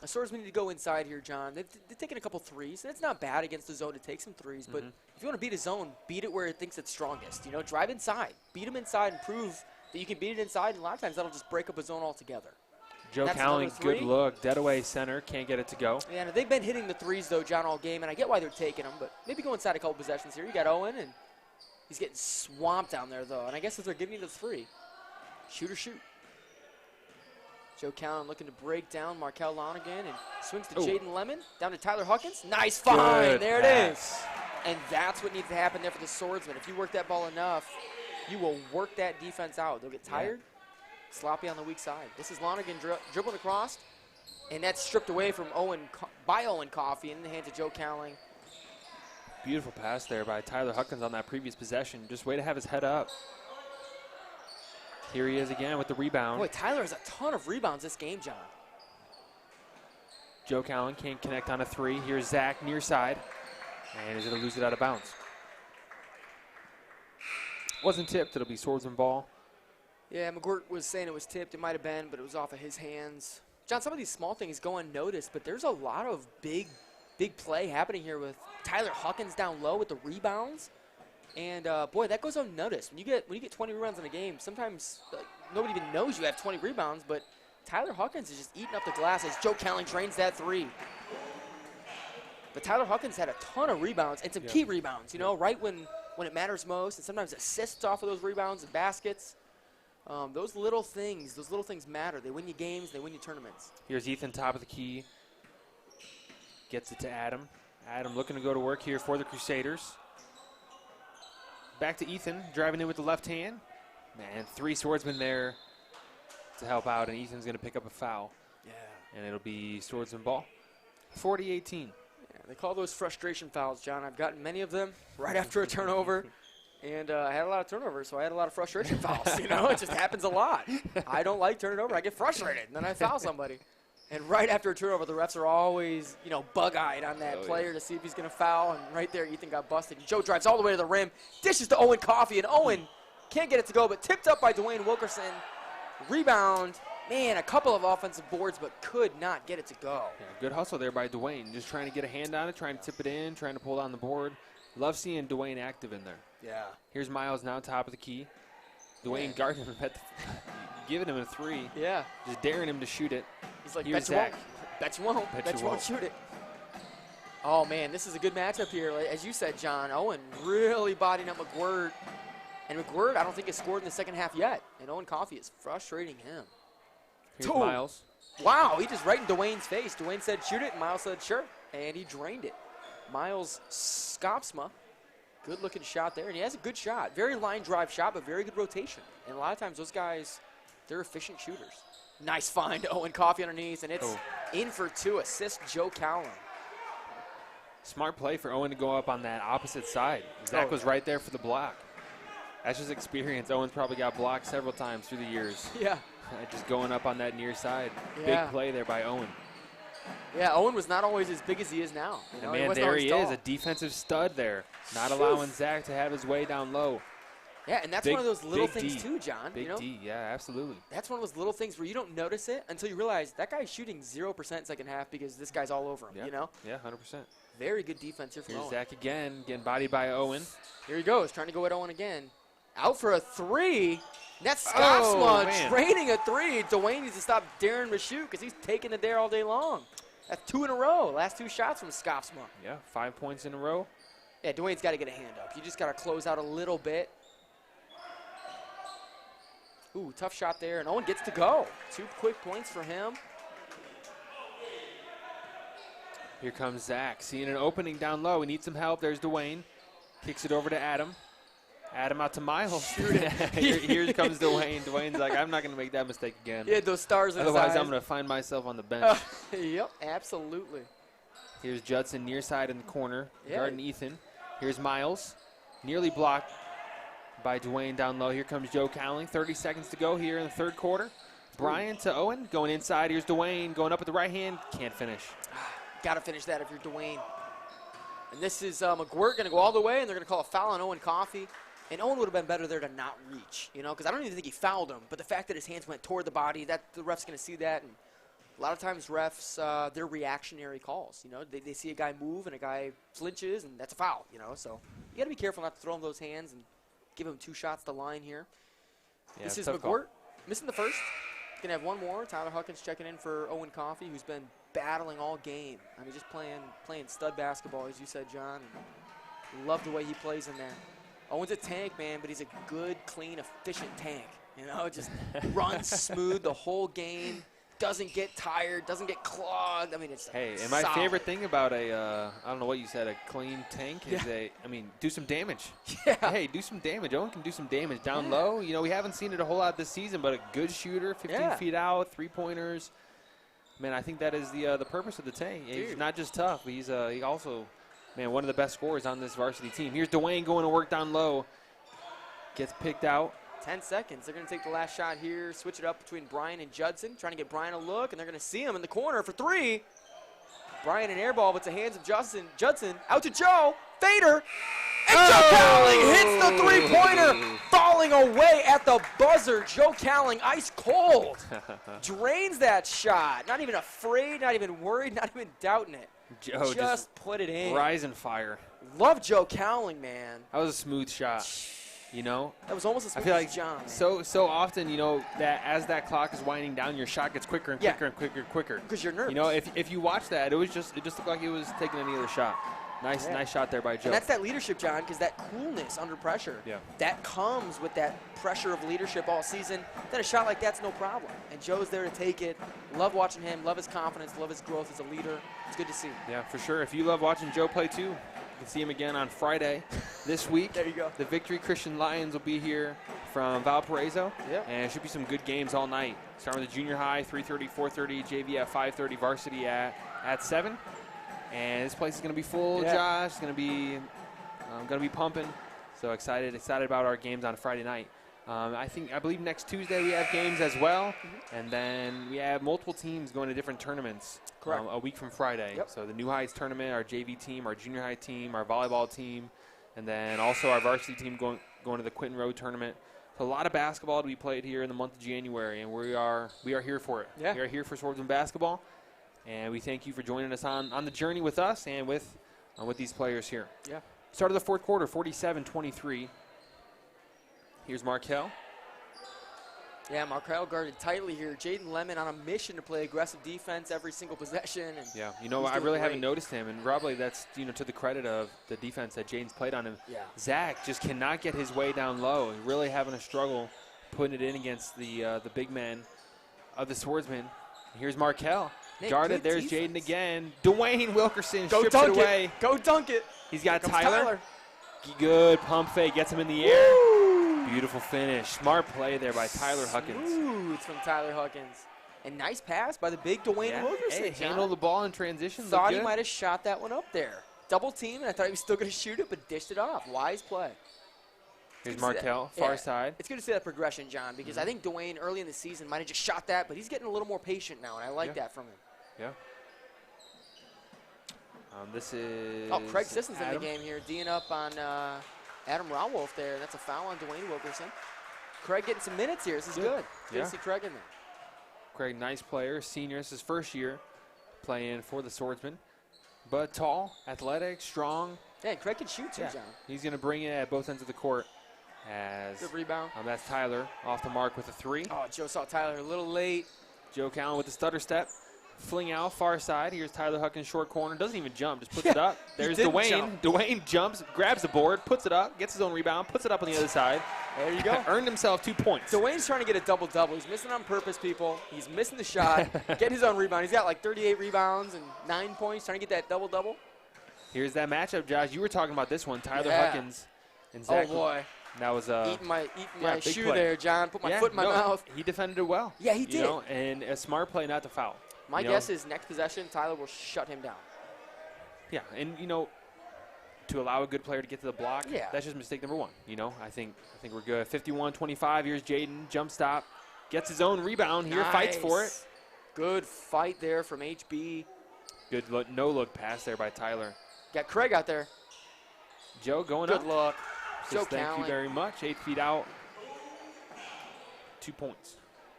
The Swordsmen need to go inside here, John. They've taken a couple threes. It's not bad against the zone to take some threes, but if you want to beat a zone, beat it where it thinks it's strongest. You know, drive inside. Beat them inside and prove that you can beat it inside, and a lot of times that'll just break up a zone altogether. Joe Cowling, good look. Dead away center. Can't get it to go. Yeah, and they've been hitting the threes, though, John, all game, and I get why they're taking them, but maybe go inside a couple possessions here. You got Owen, and he's getting swamped down there, though, and I guess if they're giving you the three, shoot or shoot. Joe Cowling looking to break down Markel Lonigan and swings to Jaden Lemon. Down to Tyler Huckins. Nice find. There it is. And that's what needs to happen there for the Swordsmen. If you work that ball enough, you will work that defense out. They'll get tired, sloppy on the weak side. This is Lonigan dribbling across, and that's stripped away from Owen Coffey in the hands of Joe Cowling. Beautiful pass there by Tyler Huckins on that previous possession. Just way to have his head up. Here he is again with the rebound. Boy, Tyler has a ton of rebounds this game, John. Joe Cowling can't connect on a three. Here's Zach near side, and he's going to lose it out of bounds. Wasn't tipped. It'll be Swordsman ball. Yeah, McGirt was saying it was tipped. It might have been, but it was off of his hands. John, some of these small things go unnoticed, but there's a lot of big play happening here with Tyler Huckins down low with the rebounds. And, boy, that goes unnoticed. When you get 20 rebounds in a game, sometimes nobody even knows you have 20 rebounds, but Tyler Huckins is just eating up the glass as Joe Cowling drains that three. But Tyler Huckins had a ton of rebounds and some key rebounds, you know, right when it matters most, and sometimes assists off of those rebounds and baskets. Those little things matter. They win you games, they win you tournaments. Here's Ethan, top of the key. Gets it to Adam. Adam looking to go to work here for the Crusaders. Back to Ethan, driving in with the left hand. Man, 3 Swordsmen there to help out, and Ethan's going to pick up a foul. Yeah. And it'll be Swordsman ball. 40-18. Yeah, they call those frustration fouls, John. I've gotten many of them right after a turnover. And I had a lot of turnovers, so I had a lot of frustration fouls. You know, it just happens a lot. I don't like turning over. I get frustrated, and then I foul somebody. And right after a turnover, the refs are always, you know, bug-eyed on that player to see if he's going to foul. And right there, Ethan got busted. Joe drives all the way to the rim, dishes to Owen Coffey, and Owen can't get it to go, but tipped up by Dwayne Wilkerson. Rebound. Man, a couple of offensive boards, but could not get it to go. Yeah, good hustle there by Dwayne. Just trying to get a hand on it, trying to tip it in, trying to pull down the board. Love seeing Dwayne active in there. Yeah. Here's Miles now, top of the key. Dwayne Gardner giving him a three. Yeah. Just daring him to shoot it. He's like, here's bet you won't. Bet you won't Shoot it. Oh, man, this is a good matchup here. As you said, John, Owen really bodying up McGirt. And McGirt, I don't think, has scored in the second half yet. And Owen Coffey is frustrating him. Here's Miles. Wow, he just right in Dwayne's face. Dwayne said, shoot it, and Miles said, sure. And he drained it. Miles Skopsma, good-looking shot there. And he has a good shot. Very line drive shot, but very good rotation. And a lot of times those guys, they're efficient shooters. Nice find, Owen Coffey underneath, and it's in for 2. Assist Joe Cowling. Smart play for Owen to go up on that opposite side. Zach was right there for the block. That's just experience. Owen's probably got blocked several times through the years. Yeah. Just going up on that near side. Yeah. Big play there by Owen. Yeah, Owen was not always as big as he is now. You know, and man, there he is, a defensive stud there. Not allowing Zach to have his way down low. Yeah, and that's one of those little things too, John. Big D, yeah, absolutely. That's one of those little things where you don't notice it until you realize that guy's shooting 0% second half because this guy's all over him, you know? Yeah, 100%. Very good defense here from Owen. Here's Zach again, getting bodied by Owen. Here he goes, trying to go at Owen again. Out for a three. That's Skopsma draining a three. Dwayne needs to stop daring him to shoot because he's taking it there all day long. That's 2 in a row. Last 2 shots from Skopsma. Yeah, 5 points in a row. Yeah, Dwayne's got to get a hand up. You just got to close out a little bit. Ooh, tough shot there, and Owen gets to go. 2 quick points for him. Here comes Zach, seeing an opening down low. He needs some help. There's Dwayne. Kicks it over to Adam. Adam out to Miles. Here comes Dwayne. Dwayne's like, I'm not going to make that mistake again. He had those stars in his eyes. Otherwise, I'm going to find myself on the bench. Yep, absolutely. Here's Judson near side in the corner, guarding Ethan. Here's Miles, nearly blocked by Dwayne down low. Here comes Joe Cowling. 30 seconds to go here in the third quarter. Brian to Owen, going inside. Here's Dwayne, going up with the right hand. Can't finish. Got to finish that if you're Dwayne. And this is McGirt going to go all the way, and they're going to call a foul on Owen Coffey. And Owen would have been better there to not reach, you know, because I don't even think he fouled him. But the fact that his hands went toward the body, that the ref's going to see that. And a lot of times refs, they're reactionary calls. You know, they see a guy move and a guy flinches, and that's a foul, you know. So you got to be careful not to throw him those hands and give him 2 shots to line here. Yeah, this is tough McGirt call. missing the first. Going to have one more. Tyler Huckins checking in for Owen Coffey, who's been battling all game. I mean, just playing stud basketball, as you said, John. And love the way he plays in there. Owen's a tank, man, but he's a good, clean, efficient tank. You know, just runs smooth the whole game, doesn't get tired, doesn't get clogged. I mean, it's Hey, and my solid. favorite thing about I don't know what you said, a clean tank is do some damage. Yeah. Hey, do some damage. Owen can do some damage down low. You know, we haven't seen it a whole lot this season, but a good shooter, 15 feet out, 3-pointers. Man, I think that is the purpose of the tank. He's not just tough, but he also, man, one of the best scorers on this varsity team. Here's Dwayne going to work down low. Gets picked out. 10 seconds. They're going to take the last shot here, switch it up between Brian and Judson, trying to get Brian a look, and they're going to see him in the corner for 3. Brian an air ball, but it's the hands of Judson. Out to Joe. Fader. And Joe Cowling hits the 3-pointer, falling away at the buzzer. Joe Cowling, ice cold. Drains that shot. Not even afraid, not even worried, not even doubting it. Joe just put it in. Rising fire. Love Joe Cowling, man. That was a smooth shot. You know, that was almost as smooth I feel like as John. So often, you know, that as that clock is winding down, your shot gets quicker and quicker and quicker and quicker. Because you're nervous. You know, if you watch that, it just looked like it was taking any other shot. Nice shot there by Joe. And that's that leadership, John, because that coolness under pressure, that comes with that pressure of leadership all season. Then a shot like that's no problem. And Joe's there to take it. Love watching him. Love his confidence. Love his growth as a leader. It's good to see. Yeah, for sure. If you love watching Joe play too, you can see him again on Friday this week. There you go. The Victory Christian Lions will be here from Valparaiso. Yep. And it should be some good games all night. Starting with the junior high, 3:30, 4:30, JV at 5:30, varsity at 7. And this place is going to be full, Josh. It's going to be pumping. So excited about our games on Friday night. I believe next Tuesday we have games as well, and then we have multiple teams going to different tournaments. Correct. A week from Friday. Yep. So the New Heights tournament, our JV team, our junior high team, our volleyball team, and then also our varsity team going to the Quinton Road tournament. So a lot of basketball to be played here in the month of January, and we are here for it. Yeah. We are here for Swordsmen basketball. And we thank you for joining us on the journey with us and with these players here. Yeah. Start of the fourth quarter, 47-23. Here's Markel. Yeah, Markel guarded tightly here. Jaden Lemon on a mission to play aggressive defense every single possession. And yeah, you know, I really haven't noticed him, and probably that's, you know, to the credit of the defense that Jaden's played on him. Yeah. Zach just cannot get his way down low. He's really having a struggle putting it in against the big men of the Swordsmen. Here's Markel. Guarded. There's Jaden again. Dwayne Wilkerson strips it away. Go dunk it. He's got Tyler. Good pump fake. Gets him in the air. Woo! Beautiful finish. Smart play there by Tyler Huckins. Smooth from Tyler Huckins. And nice pass by the big Dwayne Wilkerson. Hey, handled the ball in transition. Thought he might have shot that one up there. Double team, and I thought he was still going to shoot it, but dished it off. Wise play. Here's Markel, far side. It's good to see that progression, John, because I think Dwayne early in the season might have just shot that, but he's getting a little more patient now, and I like that from him. Yeah. This is Craig Sisson's in the game here, D'ing up on Adam Rawolf there. That's a foul on Dwayne Wilkerson. Craig getting some minutes here. This is good. Good to see Craig in there. Craig, nice player, senior. This is his first year playing for the Swordsmen. But tall, athletic, strong. Yeah, Craig can shoot too, John. He's going to bring it at both ends of the court. Good rebound. That's Tyler off the mark with a 3. Oh, Joe saw Tyler a little late. Joe Callen with the stutter step. Fling out far side. Here's Tyler Huckins, short corner. Doesn't even jump, just puts it up. There's Dwayne. Jump. Dwayne jumps, grabs the board, puts it up, gets his own rebound, puts it up on the other side. There you go. Earned himself 2 points. Dwayne's trying to get a double-double. He's missing on purpose, people. He's missing the shot, getting his own rebound. He's got like 38 rebounds and 9 points, trying to get that double-double. Here's that matchup, Josh. You were talking about this one. Tyler Huckins and Zach. Oh, boy. That was eating my shoe play there, John. Put my foot in my mouth. He defended it well. Yeah, he did. You know, and a smart play not to foul. My guess is next possession, Tyler will shut him down. Yeah, and, you know, to allow a good player to get to the block, that's just mistake number 1. You know, I think we're good. 51-25. Here's Jaden. Jump stop. Gets his own rebound here. Fights for it. Good fight there from HB. Good look, no-look pass there by Tyler. Got Craig out there. Joe going Good up. look. Says Joe thank you Cowling. very much. 8 feet out. 2 points.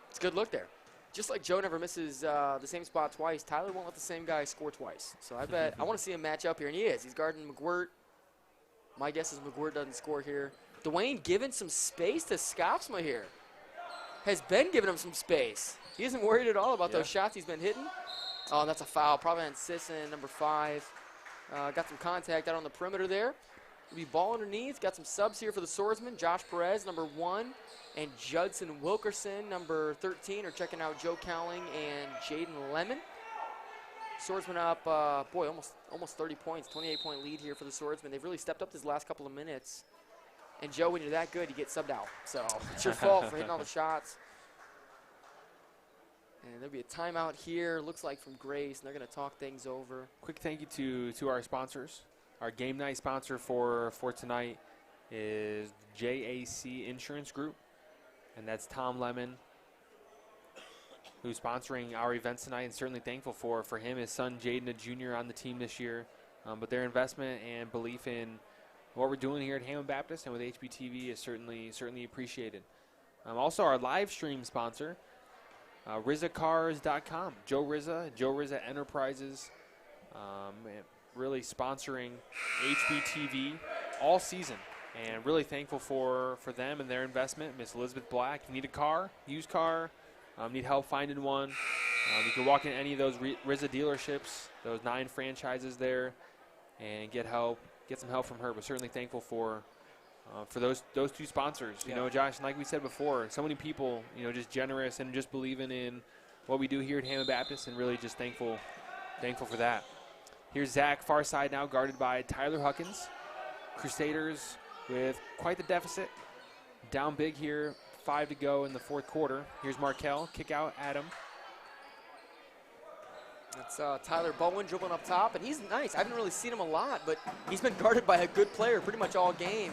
It's a good look there. Just like Joe never misses the same spot twice, Tyler won't let the same guy score twice. So I bet I want to see him match up here, and he is. He's guarding McGwirt. My guess is McGwirt doesn't score here. Dwayne giving some space to Scotsma here. Has been giving him some space. He isn't worried at all about those shots he's been hitting. Oh, that's a foul. Probably on Sisson, number 5. Got some contact out on the perimeter there. Will be ball underneath. Got some subs here for the Swordsmen. Josh Perez, number 1. And Judson Wilkerson, number 13, are checking out Joe Cowling and Jaden Lemon. Swordsmen up, boy, almost 30 points, 28-point lead here for the Swordsmen. They've really stepped up this last couple of minutes. And Joe, when you're that good, you get subbed out. So it's your fault for hitting all the shots. And there'll be a timeout here, looks like from Grace, and they're going to talk things over. Quick thank you to our sponsors. Our game night sponsor for tonight is JAC Insurance Group. And that's Tom Lemon, who's sponsoring our events tonight, and certainly thankful for him, his son Jaden, a junior on the team this year. But their investment and belief in what we're doing here at Hammond Baptist and with HBTV is certainly appreciated. Also, our live stream sponsor, RizzaCars.com. Joe Rizza Enterprises, really sponsoring HBTV all season. And really thankful for them and their investment. Miss Elizabeth Black, you need a car, used car, need help finding one. You can walk in any of those RZA dealerships, those 9 franchises there, and get some help from her. But certainly thankful for those 2 sponsors. You know, Josh, and like we said before, so many people, just generous and just believing in what we do here at Hammond Baptist, and really just thankful for that. Here's Zach, far side now, guarded by Tyler Huckins. Crusaders with quite the deficit. Down big here, 5 to go in the 4th quarter. Here's Markel, kick out, Adam. It's Tyler Bowen dribbling up top, and he's nice. I haven't really seen him a lot, but he's been guarded by a good player pretty much all game.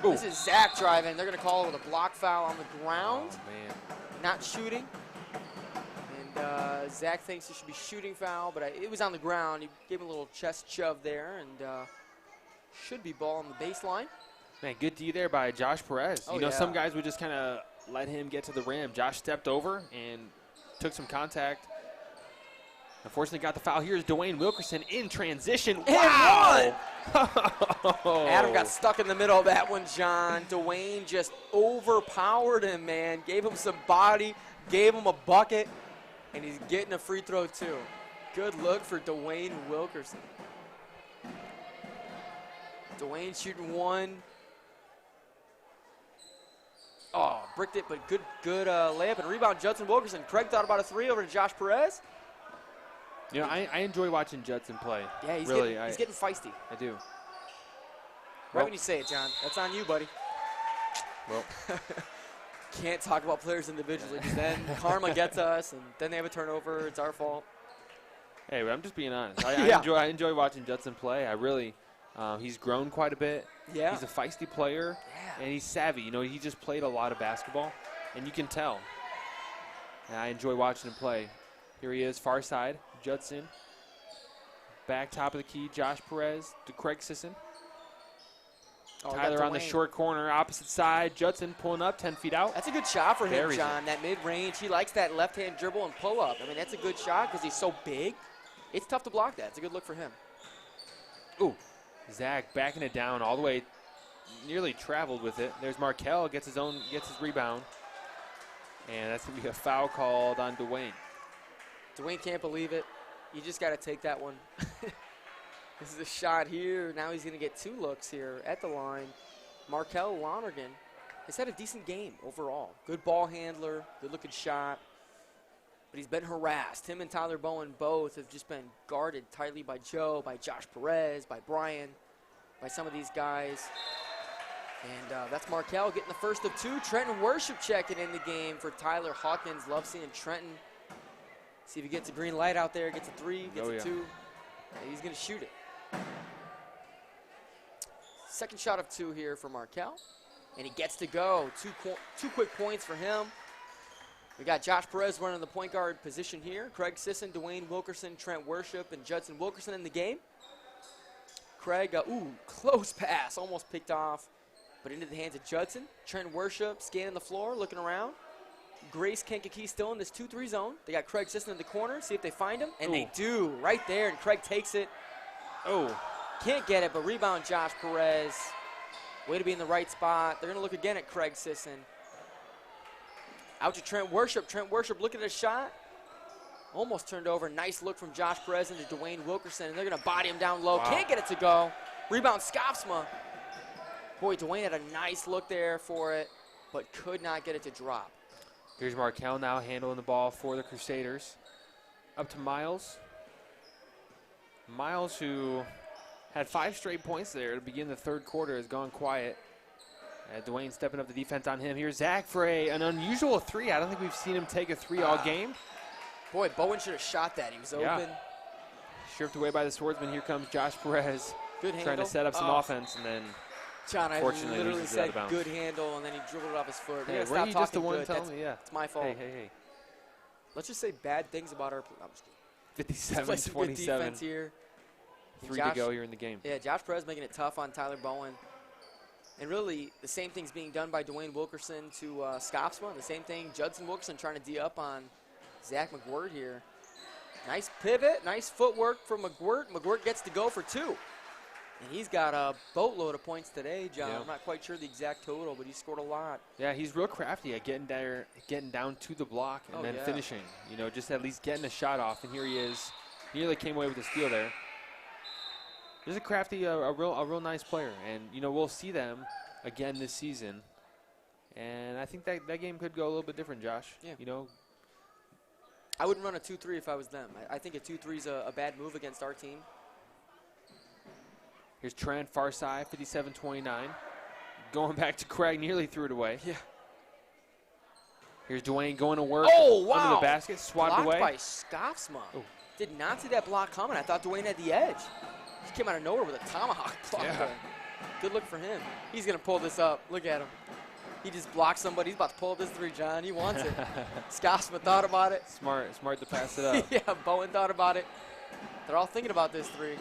Ooh. This is Zach driving. They're going to call it with a block foul on the ground. Oh, man. Not shooting. And Zach thinks it should be shooting foul, but it was on the ground. He gave him a little chest shove there, and should be ball on the baseline. Man, good D there by Josh Perez. Oh, some guys would just kind of let him get to the rim. Josh stepped over and took some contact. Unfortunately, got the foul. Here's Dwayne Wilkerson in transition. And wow! Adam got stuck in the middle of that one, John. Dwayne just overpowered him, man. Gave him some body, gave him a bucket, and he's getting a free throw, too. Good look for Dwayne Wilkerson. Dwayne shooting 1. Oh, bricked it, but good layup and rebound. Judson Wilkerson. Craig thought about a 3 over to Josh Perez. I enjoy watching Judson play. Yeah, he's getting feisty. I do. Right when you say it, John. That's on you, buddy. Well, can't talk about players individually because then karma gets us, and then they have a turnover. It's our fault. Hey, but I'm just being honest. I enjoy watching Judson play. I really, he's grown quite a bit. Yeah. He's a feisty player, and he's savvy. He just played a lot of basketball, and you can tell. And I enjoy watching him play. Here he is, far side, Judson. Back top of the key, Josh Perez to Craig Sisson. Tyler on the short corner, opposite side. Judson pulling up, 10 feet out. That's a good shot for him, John. That mid-range, he likes that left-hand dribble and pull-up. I mean, that's a good shot because he's so big. It's tough to block that. It's a good look for him. Ooh, Zach backing it down all the way, nearly traveled with it. There's Markel, gets his rebound. And that's going to be a foul called on Dwayne. Dwayne can't believe it. You just got to take that one. This is a shot here. Now he's going to get 2 looks here at the line. Markel Lonergan has had a decent game overall. Good ball handler, good-looking shot. But he's been harassed. Him and Tyler Bowen both have just been guarded tightly by Joe, by Josh Perez, by Brian, by some of these guys. And that's Markel getting the first of 2. Trenton Worship checking in the game for Tyler Hawkins. Love seeing Trenton. See if he gets a green light out there, gets a 3, gets a 2. And he's going to shoot it. Second shot of 2 here for Markel. And he gets to go. Two quick points for him. We got Josh Perez running the point guard position here. Craig Sisson, Dwayne Wilkerson, Trent Worship, and Judson Wilkerson in the game. Craig, close pass, almost picked off, but into the hands of Judson. Trent Worship scanning the floor, looking around. Grace Kankakee still in this 2-3 zone. They got Craig Sisson in the corner, see if they find him, and they do, right there, and Craig takes it. Can't get it, but rebound Josh Perez. Way to be in the right spot. They're going to look again at Craig Sisson. Out to Trent Worship. Trent Worship looking at a shot. Almost turned over. Nice look from Josh Perez into Dwayne Wilkerson, and they're going to body him down low. Wow. Can't get it to go. Rebound Scoffsma. Boy, Dwayne had a nice look there for it, but could not get it to drop. Here's Markel now handling the ball for the Crusaders. Up to Miles. Miles, who had 5 straight points there to begin the third quarter, has gone quiet. Dwayne stepping up the defense on him. Here's Zach for an unusual 3. I don't think we've seen him take a 3 all game. Boy, Bowen should have shot that. He was open. Stripped away by the Swordsman. Here comes Josh Perez. Good handle. Trying to set up some offense, and then John, I literally said out of bounds. Good handle, and then he dribbled it off his foot. Hey, stop you talking just the one good. telling me? Yeah. It's my fault. Hey. Let's just say bad things about our – I'm just kidding. 57-27. Good defense here. 3 to go here in the game. Yeah, Josh Perez making it tough on Tyler Bowen. And really, the same thing's being done by Dwayne Wilkerson to Scoffsma. And the same thing, Judson Wilkerson trying to D up on Zach McWhird here. Nice pivot, nice footwork from McWhird. McWhird gets to go for 2. And he's got a boatload of points today, John. Yeah. I'm not quite sure the exact total, but he scored a lot. Yeah, he's real crafty at getting down to the block and then finishing. You know, just at least getting a shot off. And here he is. Nearly came away with a steal there. He's a crafty, a real nice player. And, you know, we'll see them again this season. And I think that game could go a little bit different, Josh. Yeah. You know, I wouldn't run a 2-3 if I was them. I think a 2-3 is a bad move against our team. Here's Trent, far side, 57-29. Going back to Craig, nearly threw it away. Yeah. Here's Dwayne going to work under the basket, swatted away. Blocked by Scoffsma. Did not see that block coming. I thought Dwayne had the edge. He came out of nowhere with a tomahawk block there. Good look for him. He's going to pull this up. Look at him. He just blocked somebody. He's about to pull up this 3, John. He wants it. Scoffsma thought about it. Smart to pass it up. Yeah, Bowen thought about it. They're all thinking about this 3.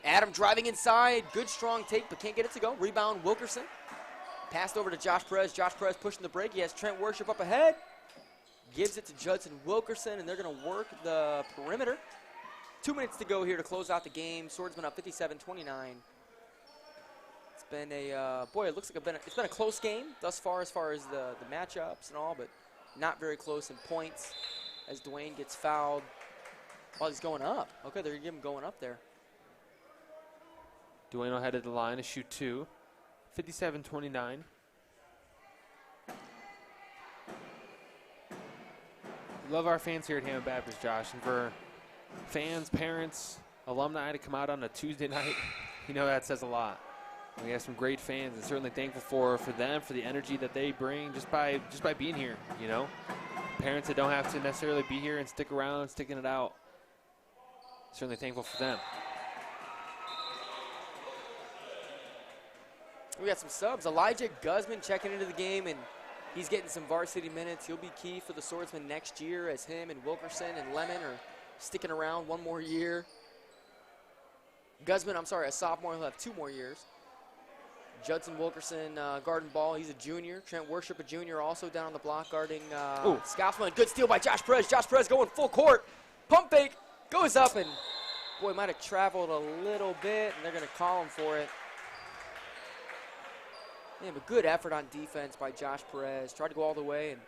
Adam driving inside. Good, strong take, but can't get it to go. Rebound, Wilkerson. Passed over to Josh Perez. Josh Perez pushing the break. He has Trent Worship up ahead. Gives it to Judson Wilkerson, and they're going to work the perimeter. 2 minutes to go here to close out the game. Swordsmen up 57-29. It's been it looks like it's been a close game thus far as the matchups and all, but not very close in points as Dwayne gets fouled while he's going up. Okay, they're going to give him going up there. Dwayne will head to the line to shoot 2. 57-29. Love our fans here at Hammond Baptist, Josh, and for fans, parents, alumni to come out on a Tuesday night, you know that says a lot. We have some great fans, and certainly thankful for them, for the energy that they bring just by being here, you know. Parents that don't have to necessarily be here and stick around, sticking it out. Certainly thankful for them. We got some subs. Elijah Guzman checking into the game, and he's getting some varsity minutes. He'll be key for the Swordsmen next year as him and Wilkerson and Lemon are sticking around one more year. Guzman, a sophomore. He'll have 2 more years. Judson Wilkerson guarding ball. He's a junior. Trent Worship, a junior, also down on the block guarding Scoffsman. Good steal by Josh Perez. Josh Perez going full court. Pump fake. Goes up, and boy, might have traveled a little bit, and they're going to call him for it. Yeah, but good effort on defense by Josh Perez. Tried to go all the way, and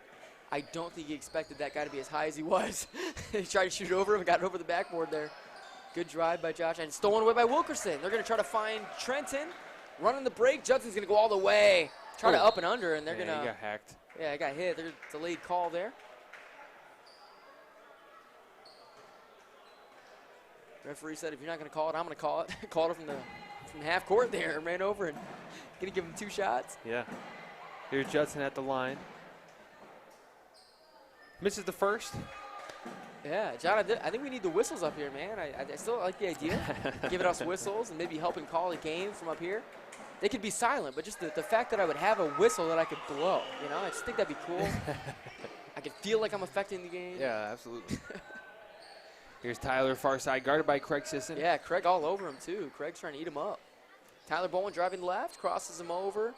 I don't think he expected that guy to be as high as he was. He tried to shoot over him and got over the backboard there. Good drive by Josh, and stolen away by Wilkerson. They're going to try to find Trenton. Running the break. Judson's going to go all the way. Try to up and under, and they're going to. He got hacked. Yeah, he got hit. There's a delayed call there. Referee said, if you're not going to call it, I'm going to call it. Called it from the half court there and ran over and going to give him 2 shots. Yeah. Here's Judson at the line. Misses the first. Yeah, John, I think we need the whistles up here, man. I still like the idea. Giving us whistles and maybe helping call a game from up here. They could be silent, but just the fact that I would have a whistle that I could blow, you know, I just think that'd be cool. I it feel like I'm affecting the game. Yeah, absolutely. Here's Tyler, far side, guarded by Craig Sisson. Yeah, Craig all over him, too. Craig's trying to eat him up. Tyler Bowen driving left, crosses him over,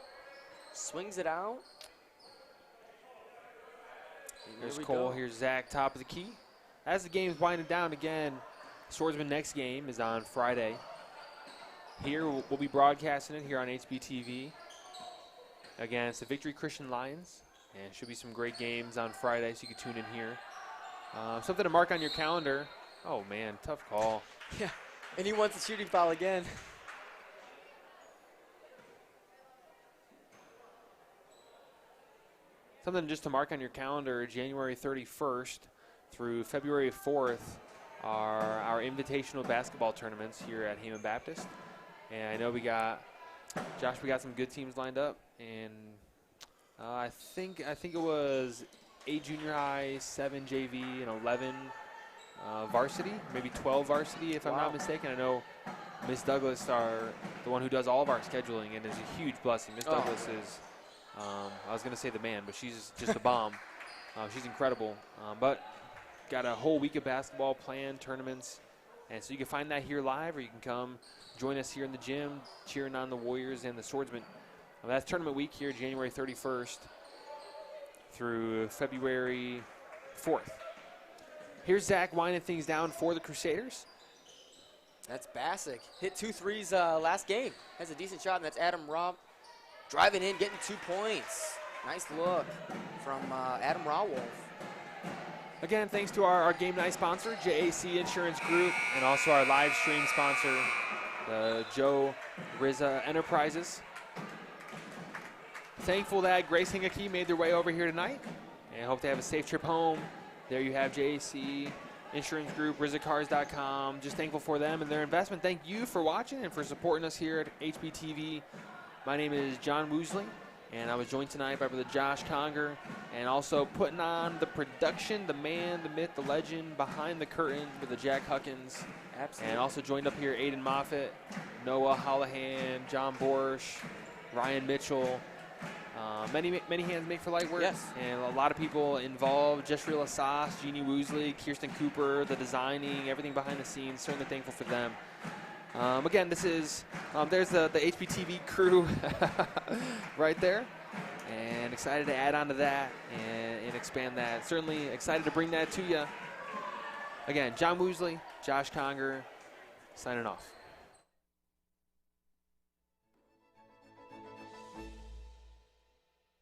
swings it out. Here's Cole, here's Zach, top of the key. As the game's winding down again, Swordsman next game is on Friday. Here, we'll be broadcasting it here on HBTV against the Victory Christian Lions. And should be some great games on Friday, so you can tune in here. Something to mark on your calendar. Oh, man, tough call. Yeah, and he wants the shooting foul again. Something just to mark on your calendar, January 31st through February 4th are our invitational basketball tournaments here at Heyman Baptist. And I know Josh, we got some good teams lined up. And I think it was 8 junior high, 7 JV, and 11 varsity, maybe 12 varsity if I'm not mistaken. I know Miss Douglas, the one who does all of our scheduling, and is a huge blessing. Miss Douglas is, I was going to say the man, but she's just a bomb. She's incredible. But got a whole week of basketball planned, tournaments. And so you can find that here live, or you can come join us here in the gym cheering on the Warriors and the Swordsmen. That's tournament week here, January 31st through February 4th. Here's Zach winding things down for the Crusaders. That's Bassick. Hit 2 threes last game. Has a decent shot, and that's Adam Robb driving in, getting 2 points. Nice look from Adam Rawolf. Again, thanks to our game night sponsor, JAC Insurance Group, and also our live stream sponsor, the Joe Rizza Enterprises. Thankful that Grace Kankakee made their way over here tonight, and hope they have a safe trip home. There you have JAC Insurance Group, RizzaCars.com. Just thankful for them and their investment. Thank you for watching and for supporting us here at HBTV. My name is John Woosley, and I was joined tonight by Brother Josh Conger, and also putting on the production, the man, the myth, the legend behind the curtain with the Jack Huckins. Absolutely. And also joined up here Aiden Moffitt, Noah Hollahan, John Borsch, Ryan Mitchell. Many hands make for light work. Yes. And a lot of people involved. Jeshriel Asas, Jeannie Woosley, Kirsten Cooper, the designing, everything behind the scenes. Certainly thankful for them. Again, this is, there's the HBTV crew right there. And excited to add on to that and expand that. Certainly excited to bring that to you. Again, John Woosley, Josh Conger, signing off.